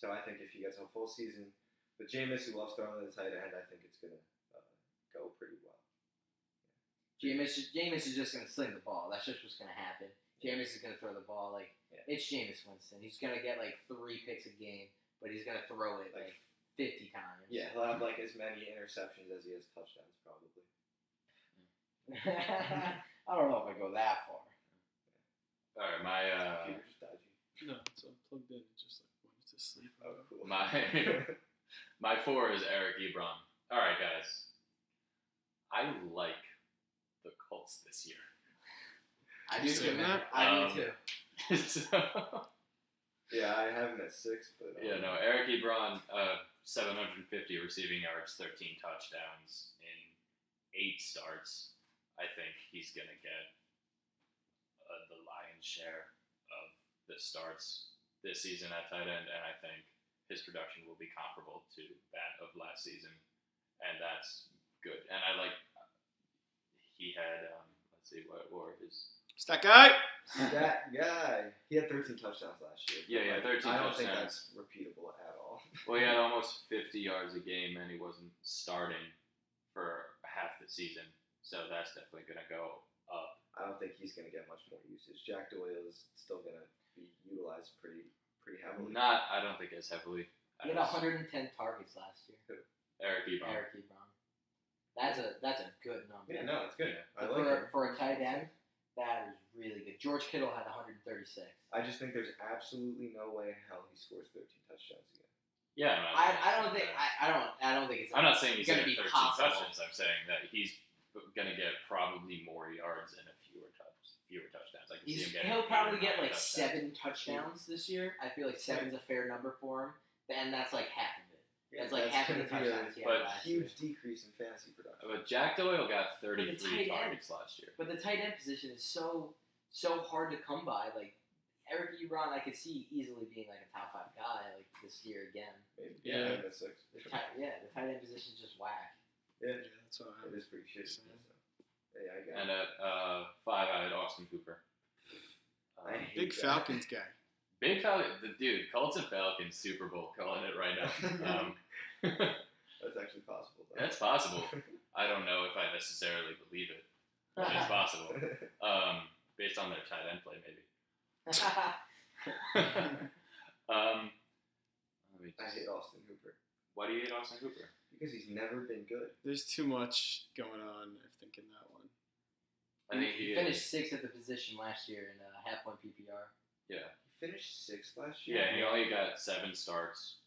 So I think if he gets a full season with Jameis, who loves throwing to the tight end, I think it's gonna go pretty well. Jameis is just going to sling the ball. That's just what's going to happen. Jameis is going to throw the ball. Like, it's Jameis Winston. He's going to get, 3 picks a game, but he's going to throw it, 50 times. Yeah, he'll have as many interceptions as he has touchdowns, probably. I don't know if I go that far. All right, my Computer's dodgy. No, it's plugged in. It's just when it's asleep. Oh, cool. my 4 is Eric Ebron. All right, guys. I like the Colts this year. I do saying too, man. that? I do too. So, Yeah, I have him at 6, but yeah, no, Eric Ebron. 750 receiving yards, 13 touchdowns in 8 starts. I think he's going to get the lion's share of the starts this season at tight end, and I think his production will be comparable to that of last season, and that's good. And I like he had let's see what were his Stat guy. That guy, he had 13 touchdowns last year. Yeah, 13 I don't think touchdowns. that's repeatable at all. Well, he had almost 50 yards a game, and he wasn't starting for half the season, so that's definitely going to go up. I don't think he's going to get much more usage. Jack Doyle is still going to be utilized pretty heavily. I don't think as heavily. He had 110 targets last year. Eric Ebron. Eric Ebron. That's a good number. Yeah, no, it's good. Yeah. I like it. For a tight end, that is really good. George Kittle had 136. I just think there's absolutely no way in hell he scores 13 touchdowns again. Yeah, I don't think it's. I'm not saying he's gonna going to be 13 possible. touchdowns. I'm saying that he's going to get probably more yards and fewer touchdowns. I can see him getting. He'll probably get like touchdowns. 7 touchdowns this year. I feel like 7's a fair number for him, and that's like half of it. Yeah, That's like half of the gonna be touchdowns he but had last year. huge decrease in fantasy production. But Jack Doyle got 33 tight end- targets last year. But the tight end position is so hard to come by. Like Eric Ebron, I could see easily being like a top 5 guy like this year again. Maybe. Yeah. That's 6. The tight end position is just whack. Yeah, Yeah, that's what it is pretty shitty. So. Yeah, I got And it. at 5, I had Austin Cooper. I hate big that. Falcons guy. Big Falcon, the dude, Colts and Falcons Super Bowl, calling it right now. That's actually possible. Though. That's possible. I don't know if I necessarily believe it, but it's possible. Based on their tight end play, maybe. I hate Austin Hooper Why do you hate Austin Hooper? because he's never been good. There's too much going on, I think, in that one. I think he finished 6th at the position last year in half-point PPR. Yeah. He finished 6th last year. Yeah, he only got 7 starts.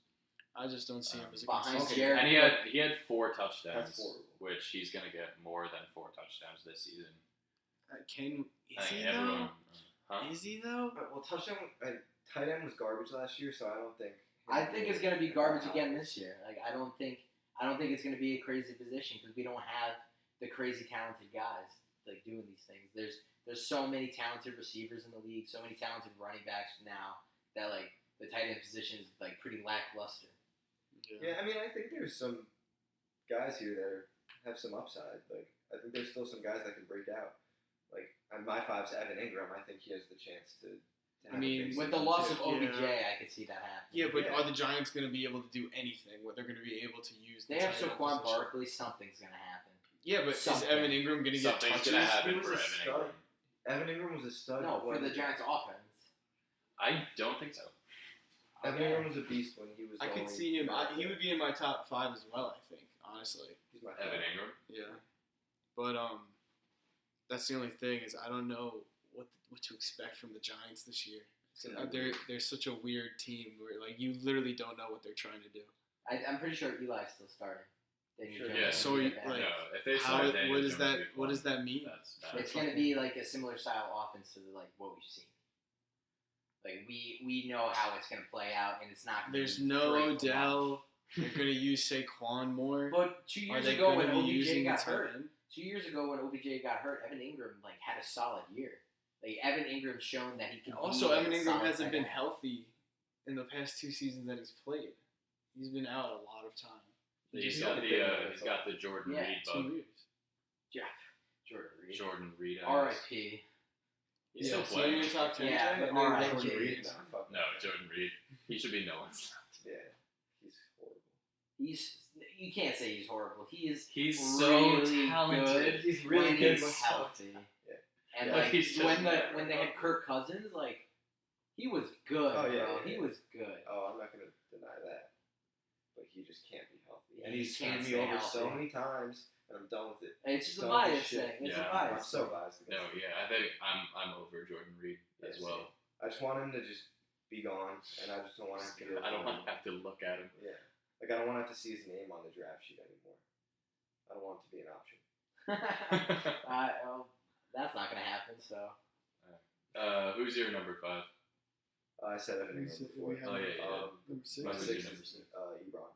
I just don't see him as a Behind consistent. Jared. And he had 4 touchdowns, That's horrible. which he's going to get more than 4 touchdowns this season. Is I think he everyone. though? Huh? Is he though? Well, tight end was garbage last year, so I don't think. I think it's going to be garbage again this year. Like I don't think it's going to be a crazy position because we don't have the crazy talented guys like doing these things. There's so many talented receivers in the league, so many talented running backs now that like the tight end position is like pretty lackluster. Yeah, I mean, I think there's some guys here that have some upside. Like, I think there's still some guys that can break out. Like, my 5's Evan Ingram. I think he has the chance to have I mean, a big With the season, loss too. of OBJ, Yeah. I could see that happen. Yeah, but Yeah. are the Giants going to be able to do anything? What they're going to be able to use? They have tight end Saquon position? Barkley. Something's going to happen. Yeah, but Something. is Evan Ingram going to get Something's touches? going to He happen was for a Evan stud. Ingram. Evan Ingram was a stud. No, for when- the Giants' offense. I don't think so. Evan Okay. Ingram was a beast when he was. I could only- see him. He would be in my top 5 as well. I think, honestly. He's my Evan favorite. Ingram. Yeah, but that's the only thing is I don't know what to expect from the Giants this year. They're such a weird team where like you literally don't know what they're trying to do. I'm pretty sure Eli's still starting. Daniel Sure. Jones Yeah. is So gonna you- be back. like, No, if they How? start Daniel What does Jones that? week What does 1, that mean? That's It's going to be like a similar style offense to like what we've seen. Like we know how it's going to play out, and it's not. Gonna There's be no great to watch. Odell. They're gonna use Saquon more. But 2 Are years they ago gonna when be OBJ using got the tight hurt, end? 2 years ago when OBJ got hurt, Evan Ingram like had a solid year. Like Evan Ingram's shown that he can. Also, be, like, Evan a Ingram solid hasn't tight been end. healthy in the past 2 seasons that he's played. He's been out a lot of time. He's He's got only the been there he's for- got the Jordan Yeah, Reed 2 bug. years. Jordan Reed. Jordan Reed. R.I.P. He's still so playing. you're in top 10. Yeah, but and then alright, Jordan Jay. Reed. Nah, fuck No, Jordan Reed. He should be no one's. Yeah, he's horrible. You can't say he's horrible. He is. He's so really talented. Good He's really when good he's with healthy. Yeah. And Yeah, like he's just when never they had healthy. Kirk Cousins, like he was good. Oh, yeah, bro. yeah, He yeah. was good. Oh, I'm not gonna deny that. But he just can't be healthy. And He he's can't screwed me stay over so healthy. many times, and I'm done with it. And it's just a Don't give bias shit. thing. It's Yeah. a bias. I'm so biased No, against him. yeah, I think I'm over Jordan Reed as Yeah, well. I just want him to just be gone, and I just don't want him to go. I don't want to have to look at him. Yeah. Like, I don't want to have to see his name on the draft sheet anymore. I don't want it to be an option. Well, that's not gonna happen. So Who's your number 5? I said Evan Ingram before. We have Oh, yeah, yeah. Um, number 6. my Who's 6 your number is 6? Ebron.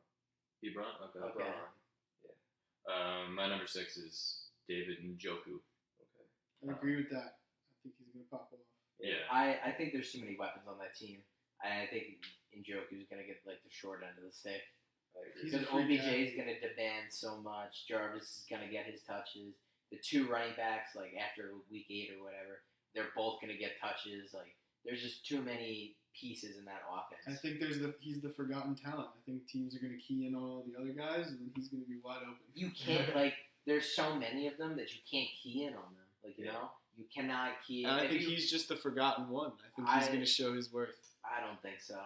LeBron? Okay. Okay. My number 6 is David Njoku. Okay. I agree with that. I think he's gonna pop off. Yeah. I think there's too many weapons on that team. I think Njoku's gonna get like the short end of the stick. He's a Because freak OBJ is athlete. gonna demand so much. Jarvis is gonna get his touches. The two running backs, like after week 8 or whatever, they're both gonna get touches. Like there's just too many pieces in that offense. I think he's the forgotten talent. I think teams are gonna key in on all the other guys, and then he's gonna be wide open. You can't like. There's so many of them that you can't key in on them. Like you know, you cannot key in. And I If think you- he's just the forgotten one. I think he's gonna show his worth. I don't think so.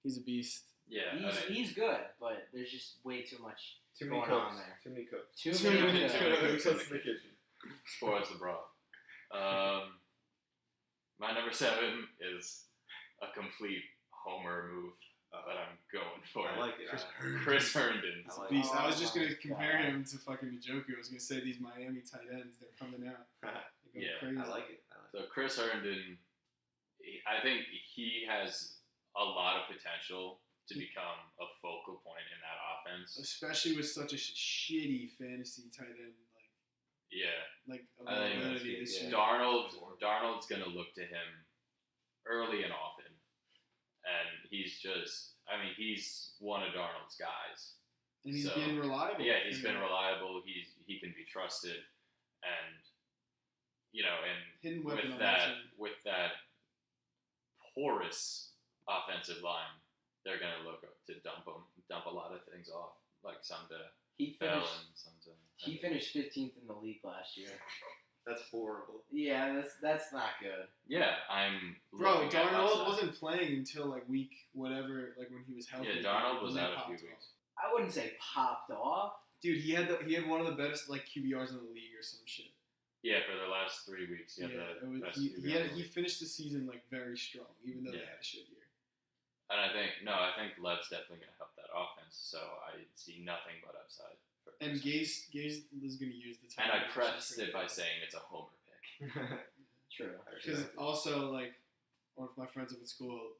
He's a beast. Yeah. He's good, but there's just way too much Too many going on cooks. there. Too many cooks. Too Too many many cooks. cooks. in the kitchen. Spoils the broth. My number 7 is a complete homer move, but I'm going for I it. like it. Chris Herndon. I like it. Beast. I was Oh just my gonna compare God. him to fucking Njoku. I was gonna say these Miami tight ends, they're coming out. They're going Yeah, crazy. I like it. So Chris Herndon, I think he has a lot of potential to become a focal point in that offense. Especially with such a shitty fantasy tight end Yeah. like I think availability this yeah. year. Darnold's going to look to him early and often. And he's one of Darnold's guys. And he's So, been reliable. Yeah, he's been You know, reliable. He can be trusted. And, hidden with weapon on that team. that porous offensive line, they're going to look to dump a lot of things off. Like some to He Bell finished. and some to... He finished 15th in the league last year. That's horrible. Yeah, that's not good. Yeah, I'm. Bro, looking at Darnold upside. wasn't playing until like week whatever, like when he was healthy. Yeah, Darnold was And then out a few popped weeks. off. I wouldn't say popped off. Dude, he had one of the best like QBRs in the league or some shit. Yeah, for the last 3 weeks. Yeah, The it was, best he QB in the he league. finished the season like very strong, even though they Yeah. had a shit year. And I think Lev's definitely going to help that offense. So I see nothing but upside. For And Chris. Gase is going to use the time. And I prefaced it by saying it's a homer pick. True. Because also like one of my friends up at school,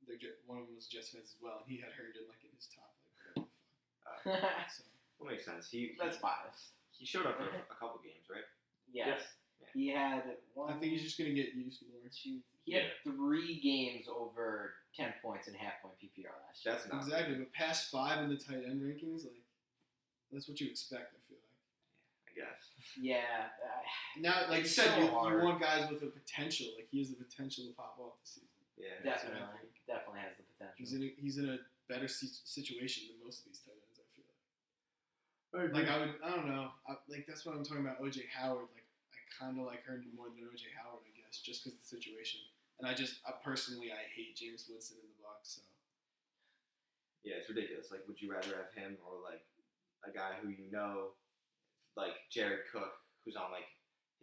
like one of them was Jets fans as well, and he had Herndon like in his top like whatever the fuck. So Well, makes sense. He That's biased. he showed up for a couple games, right? Yes. Yeah. He had one. I think he's just going to get used more. He had 3 games over 10 points in half-point PPR last year. That's not Exactly, but past 5 in the tight end rankings, like that's what you expect. I feel like. I guess. Yeah. Now, like you It's said, so you hard. want guys with the potential. Like he has the potential to pop off this season. Yeah. Definitely. I think. Definitely has the potential. He's in a better situation than most of these tight ends. I feel like. Like I don't know. Like that's what I'm talking about. OJ Howard. Like I kind of like Herndon more than OJ Howard, I guess, just because of the situation. And I personally hate James Winston in the box. So Yeah, it's ridiculous. Like, would you rather have him or like a guy who you know, like Jared Cook, who's on like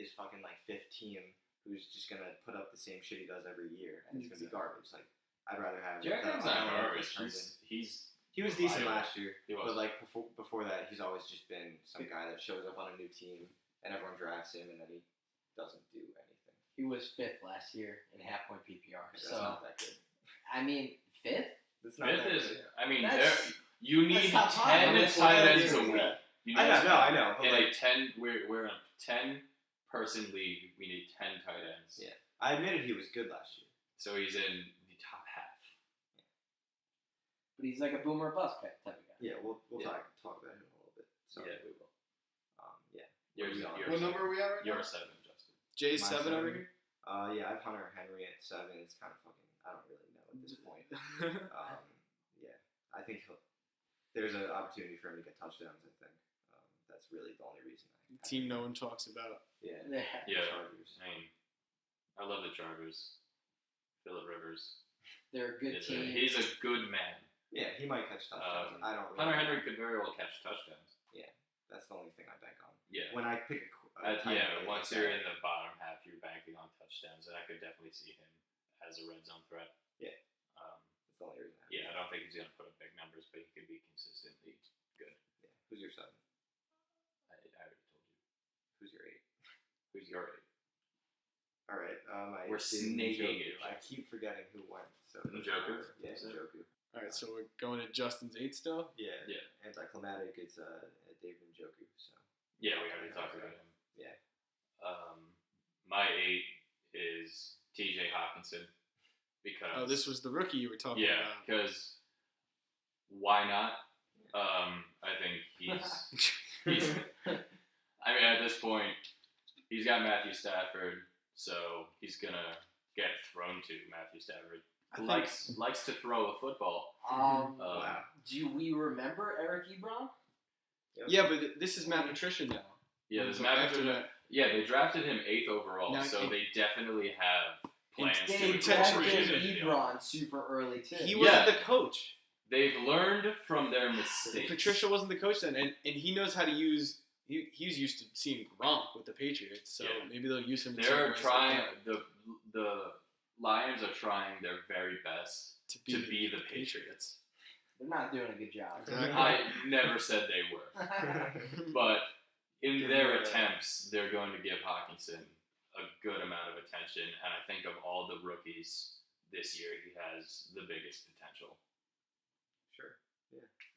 his fucking like 5th team, who's just gonna put up the same shit he does every year, and it's gonna be garbage. Like, I'd rather have. Jared like, Cook's I not don't know, garbage. Chris Herndon. He He was decent viable. last year, He was. but like before that, he's always just been some guy that shows up on a new team and everyone drafts him, and then he doesn't do anything. He was 5th last year in half-point PPR. That's So, not that good. I mean, 5th? That's not Fifth that is. good. I mean, That's- you need that's top five. 10 That's tight what ends that a is. week. You need I know, but in like, a 10, we're in a 10-person league. We need 10 tight ends. Yeah. I admitted he was good last year. So he's in the top half. But he's like a boomer bust type of guy. Yeah, we'll Yeah. talk about him a little bit. So, Yeah, we will. yeah. Yours, What are we yours on? what number are we at right You're now? a 7, Justin. Jay's My 7 over seven. here. Yeah, I have Hunter Henry at 7. It's kind of fucking. I don't really know at this point. Yeah, I think there's an opportunity for him to get touchdowns. I think that's really the only reason. Team no one talks about. Yeah. Yeah. Chargers. I mean, I love the Chargers. Phillip Rivers. They're a good team. He's a good man. Yeah, he might catch touchdowns. I don't. Really Hunter know. Henry could very well catch touchdowns. That's the only thing I bank on. Yeah. When I pick a tight end, Once like you're that, in the bottom half, you're banking on touchdowns, and I could definitely see him as a red zone threat. Yeah. That's the only reason. I don't think he's going to put up big numbers, but he could be consistently good. Yeah. Who's your 7? I already told you. Who's your 8? Who's your 8? All right. We're snaking it. I keep forgetting who went. So Njoku? Yeah, Is it? Njoku. All right, so we're going to Justin's 8 still. Yeah. Yeah. Anticlimactic. It's David Njoku. So. Yeah, we already talked about him. Yeah. My 8 is T.J. Hawkinson because. Oh, this was the rookie you were talking Yeah, about. because why not? I think he's. I mean, at this point, he's got Matthew Stafford, so he's gonna get thrown to Matthew Stafford. Likes to throw a football. Wow. Do we remember Eric Ebron? Yeah, but this is Matt Patricia now. Yeah, there's So Matt after Patricia. that- Yeah, they drafted him 8th overall, Now, so they definitely have plans They to They intentionally incorporate drafted him in the Ebron super early too. He wasn't Yeah. the coach. They've learned from their mistakes. Patricia wasn't the coach then, and he knows how to use. He's used to seeing Gronk with the Patriots, so Yeah. maybe they'll use him. in They're certain ways trying. like The Lions are trying their very best that to be the Patriots. They're not doing a good job. Exactly. I never said they were, but in their attempts, they're going to give Hawkinson a good amount of attention, and I think of all the rookies this year, he has the biggest potential. Sure.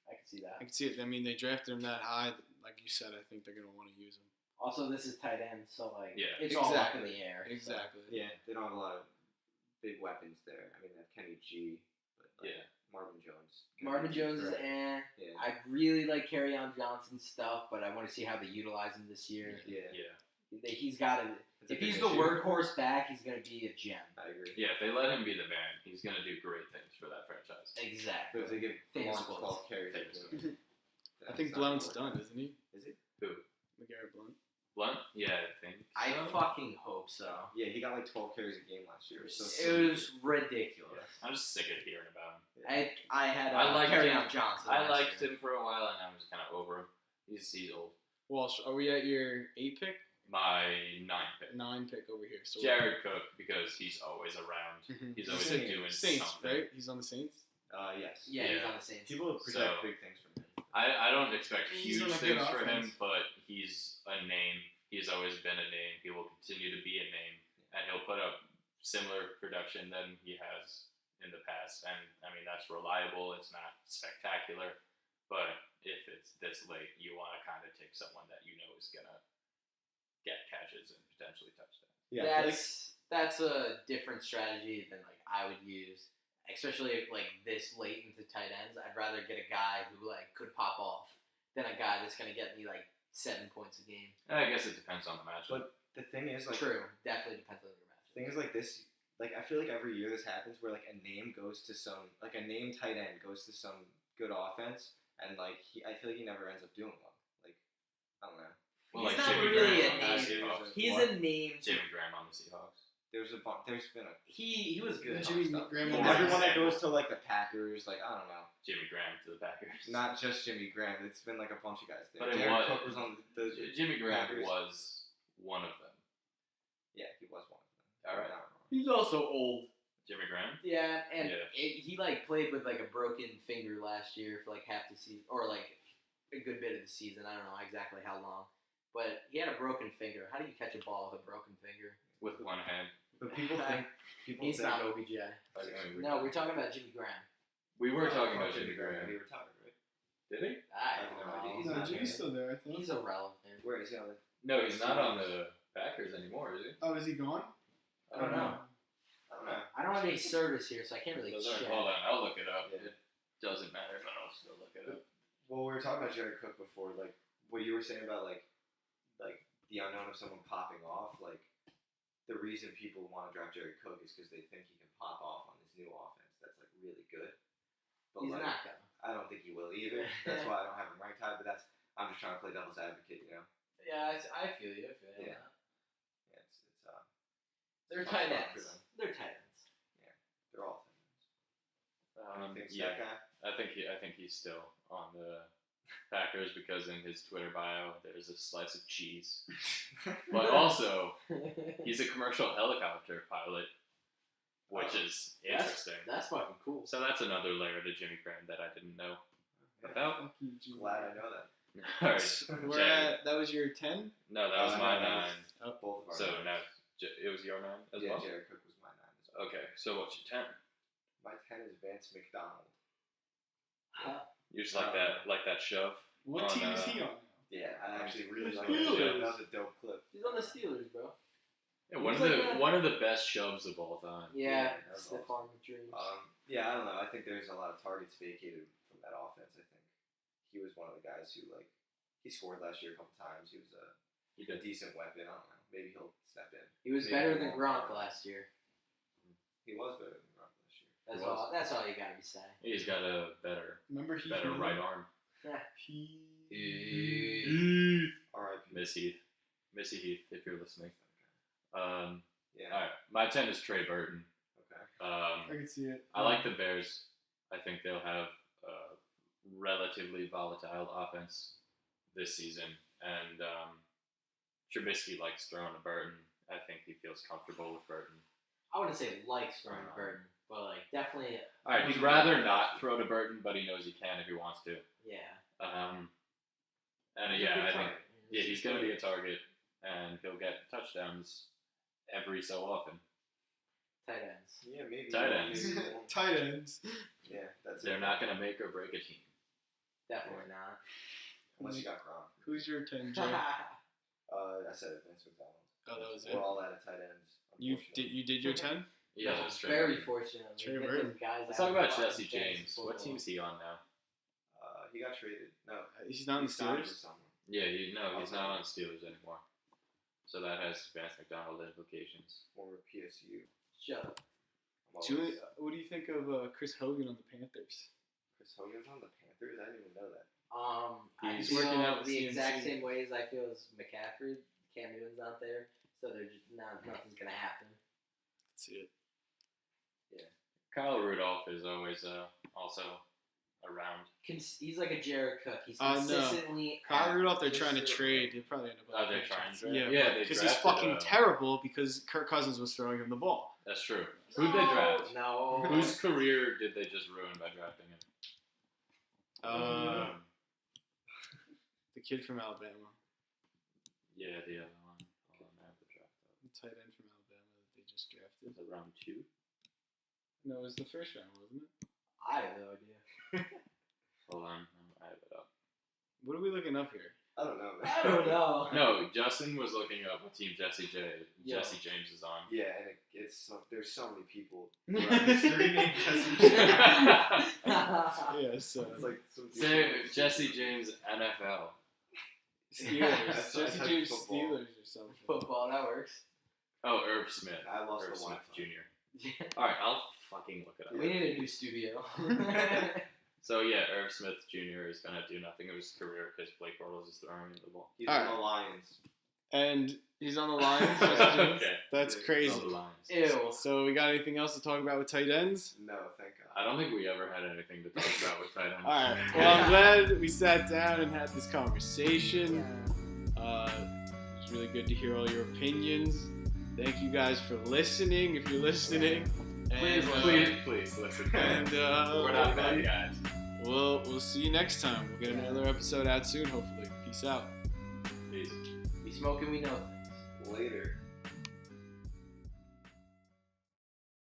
I can see that. I can see it. I mean, they drafted him that high. Like you said, I think they're going to want to use him. Also, this is tight end, so like Yeah. it's all up in Exactly. the air. so. Exactly. Yeah, they don't have a lot of big weapons there. I mean, they have Kenny G, but like Yeah. Marvin Jones. Marvin Jones is Yeah. I really like Kerryon Johnson's stuff, but I want to see how they utilize him this year. Yeah. He's got to. It's a If big he's the issue. workhorse back, he's going to be a gem. I agree. Yeah, if they let him be the man, he's going to do great things for that franchise. Exactly. But if they give Famous Blount quotes. 12 carries, Famous they're doing it. I think That's not Blount's gonna work. done, isn't he? Is he? LeGarrette Blount. Blunt? Yeah, I think. I so. fucking hope so. Yeah, he got like 12 carries a game last year. It was so It stupid. was ridiculous. I'm just sick of hearing about him. I had I liked Kerryon him. Johnson. I last liked year. him for a while, and I'm just kind of over him. He's old. Walsh, are we at your 8 pick? My 9 pick. 9 pick over here. So Jared Cook, because he's always around. Mhm. He's always Saints. doing Saints, something. right? He's on the Saints. Yes. Yeah, he's Yeah. on the Saints. People project So- big things from him. I don't expect He's huge on a good things for him, offense. but he's a name. He's always been a name. He will continue to be a name, and he'll put up similar production than he has in the past. And I mean, that's reliable. It's not spectacular, but if it's this late, you want to kind of take someone that you know is gonna get catches and potentially touchdowns. Yeah, I feel That's a different strategy than like I would use, especially if, like this late into tight ends. I'd rather get a guy who like could pop off than a guy that's gonna get me like 7 points a game. I guess it depends on the matchup. But the thing is, like, True, definitely depends on your match. the thing is, like this, like I feel like every year this happens where like a name goes to some, like a name tight end goes to some good offense, and like I feel like he never ends up doing well. Like I don't know. Well, He's like not Jimmy really Graham a on the name. Seahawks. He's What? a name. Jimmy Graham on the Seahawks. There's been a He was good. Jimmy on stuff. Graham He on was- everyone that Sam. goes to like the Packers, like I don't know, Jimmy Graham to the Packers. not just Jimmy Graham. It's been like a bunch of guys there. But it Jared was- Cook was on the Jimmy Graham Packers. was one of them. Yeah, he was one of them. All right. Not wrong. He's also old. Jimmy Graham. Yeah, and Yeah. he like played with like a broken finger last year for like half the season, or like a good bit of the season. I don't know exactly how long, but he had a broken finger. How do you catch a ball with a broken finger? With one hand. But people think He's think, not OBJ. No, we're talking about Jimmy Graham. We were talking Oh, about Jimmy Graham. He retired, right? Did he? I have no don't idea. know. He's No, not Jimmy's here. still there, I think. He's irrelevant. Where is he on the? No, he's not on the Packers anymore, is he? Oh, is he gone? I don't know. I don't know. I don't have any service here, so I can't really check. Hold on, I'll look it up. Yeah. It doesn't matter, but I'll still look it up. Well, we were talking about Jared Cook before, like what you were saying about like the unknown of someone popping off. Like the reason people want to draft Jared Cook is because they think he can pop off on this new offense that's like really good. But He's like, not gonna. I don't think he will either. That's why I don't have him ranked high. But I'm just trying to play devil's advocate, you know. Yeah, I feel you. I feel you. Yeah. Yeah, it's They're Tough tight spot for ends. them. They're tight ends. they're all tight ends. Anything Yeah, that guy? I think he's still on the Packers because in his Twitter bio there's a slice of cheese. But also, he's a commercial helicopter pilot, which is interesting. That's fucking cool. So that's another layer to Jimmy Graham that I didn't know about. Fuck you, Jimmy. Glad I know that. All right, We're Jared. at, that was your 10? No, that was my 9. Both of our So nines. now it was your 9 as yeah, well. Jared Cook was my 9 as well. Okay, so what's your 10? My 10 is Vance McDonald. You just like that shove. What on, team is he on? Yeah, I actually really like Steelers. that. That was a dope clip. He's on the Steelers, bro. Yeah, He's one of the best shoves of all time. Yeah, that was stiff arm with dreams. Yeah, I don't know. I think there's a lot of targets vacated from that offense. I think he was one of the guys who he scored last year a couple times. He was a decent weapon. I don't know. Maybe he'll step in. He was Maybe better he than won't. Gronk last year. He was better than Gronk last year. That's all you gotta be saying. He's got a better right arm. R.I.P. Missy Heath, if you're listening. Yeah. All right, my 10 is Trey Burton. Okay. I can see it. I like the Bears. I think they'll have a relatively volatile offense this season, and Trubisky likes throwing to Burton. I think he feels comfortable with Burton. I wouldn't say likes throwing to Burton, but definitely. All right, he'd rather not throw to Burton, but he knows he can if he wants to. Yeah. And I think he's going to be a target, and he'll get touchdowns every so often. Tight ends. Yeah, maybe. Tight ends. Maybe he won't. Tight ends. Yeah, that's They're it. not going to make or break a team. Definitely not. Unless you got Gronk. Who's your 10, Jay? I said it. Vince McDonald. Oh, that was it. We're all out of tight ends. You unfortunately. did your 10? Yeah, No, that's Trey very Burton. fortunate. Trey We get Burton. those guys Let's out talk about of Jesse fantasy James. football. What team's he on now? He got traded. No. He's not in the He signed Steelers? with someone. Yeah, he's not on Steelers anymore. So that has Vance McDonald implications. Former PSU. Shut up. I'm always- Julie, what do you think of Chris Hogan on the Panthers? Chris Hogan's on the Panthers? I didn't even know that. I He's feel working out with the CMC. exact same ways I feel as McCaffrey. Cam Newton's out there, so they're just nothing's gonna happen. Let's see it. Kyle Rudolph is always also around. He's like a Jared Cook. He's No. consistently. Kyle Rudolph, they're just trying to so- trade. They'll probably end up. Oh, they're trying to? Yeah, Yeah, they because he's drafted, fucking terrible because Kirk Cousins was throwing him the ball. That's true. Who'd they draft? No. Whose career did they just ruin by drafting him? The kid from Alabama, Yeah, the other one. Hold on, I have the draft up. the tight end from Alabama that they just drafted. Was it round 2? No, it was the first round, wasn't it? I have no idea. Hold on, I have it up. What are we looking up here? I don't know, man. I don't know. No, Justin was looking up what team Jesse Yeah. James is on. Yeah, and there's so many people. Yeah, so It's like some Say Jesse James NFL. Steelers, That's Jesse like James football. Steelers or something. Football, that works. Oh, Irv Smith. I lost Irv the Smith Wi-Fi. Jr. All right, I'll fucking look it up. We need a new studio. So yeah, Irv Smith Jr. is gonna do nothing of his career because Blake Bortles is throwing him the ball. He's All on right. the Lions. And he's on the Lions. Jesse James? Okay. That's Yeah, crazy. On the Lions. Ew. So we got anything else to talk about with tight ends? No, thank God. I don't think we ever had anything to talk about with tight ends. All right. Well, I'm glad we sat down and had this conversation. It was really good to hear all your opinions. Thank you guys for listening. If you're listening, and, Please listen. and We're not bad guys. we'll see you next time. We'll get another episode out soon, hopefully. Peace out. Peace. We smoking, we know.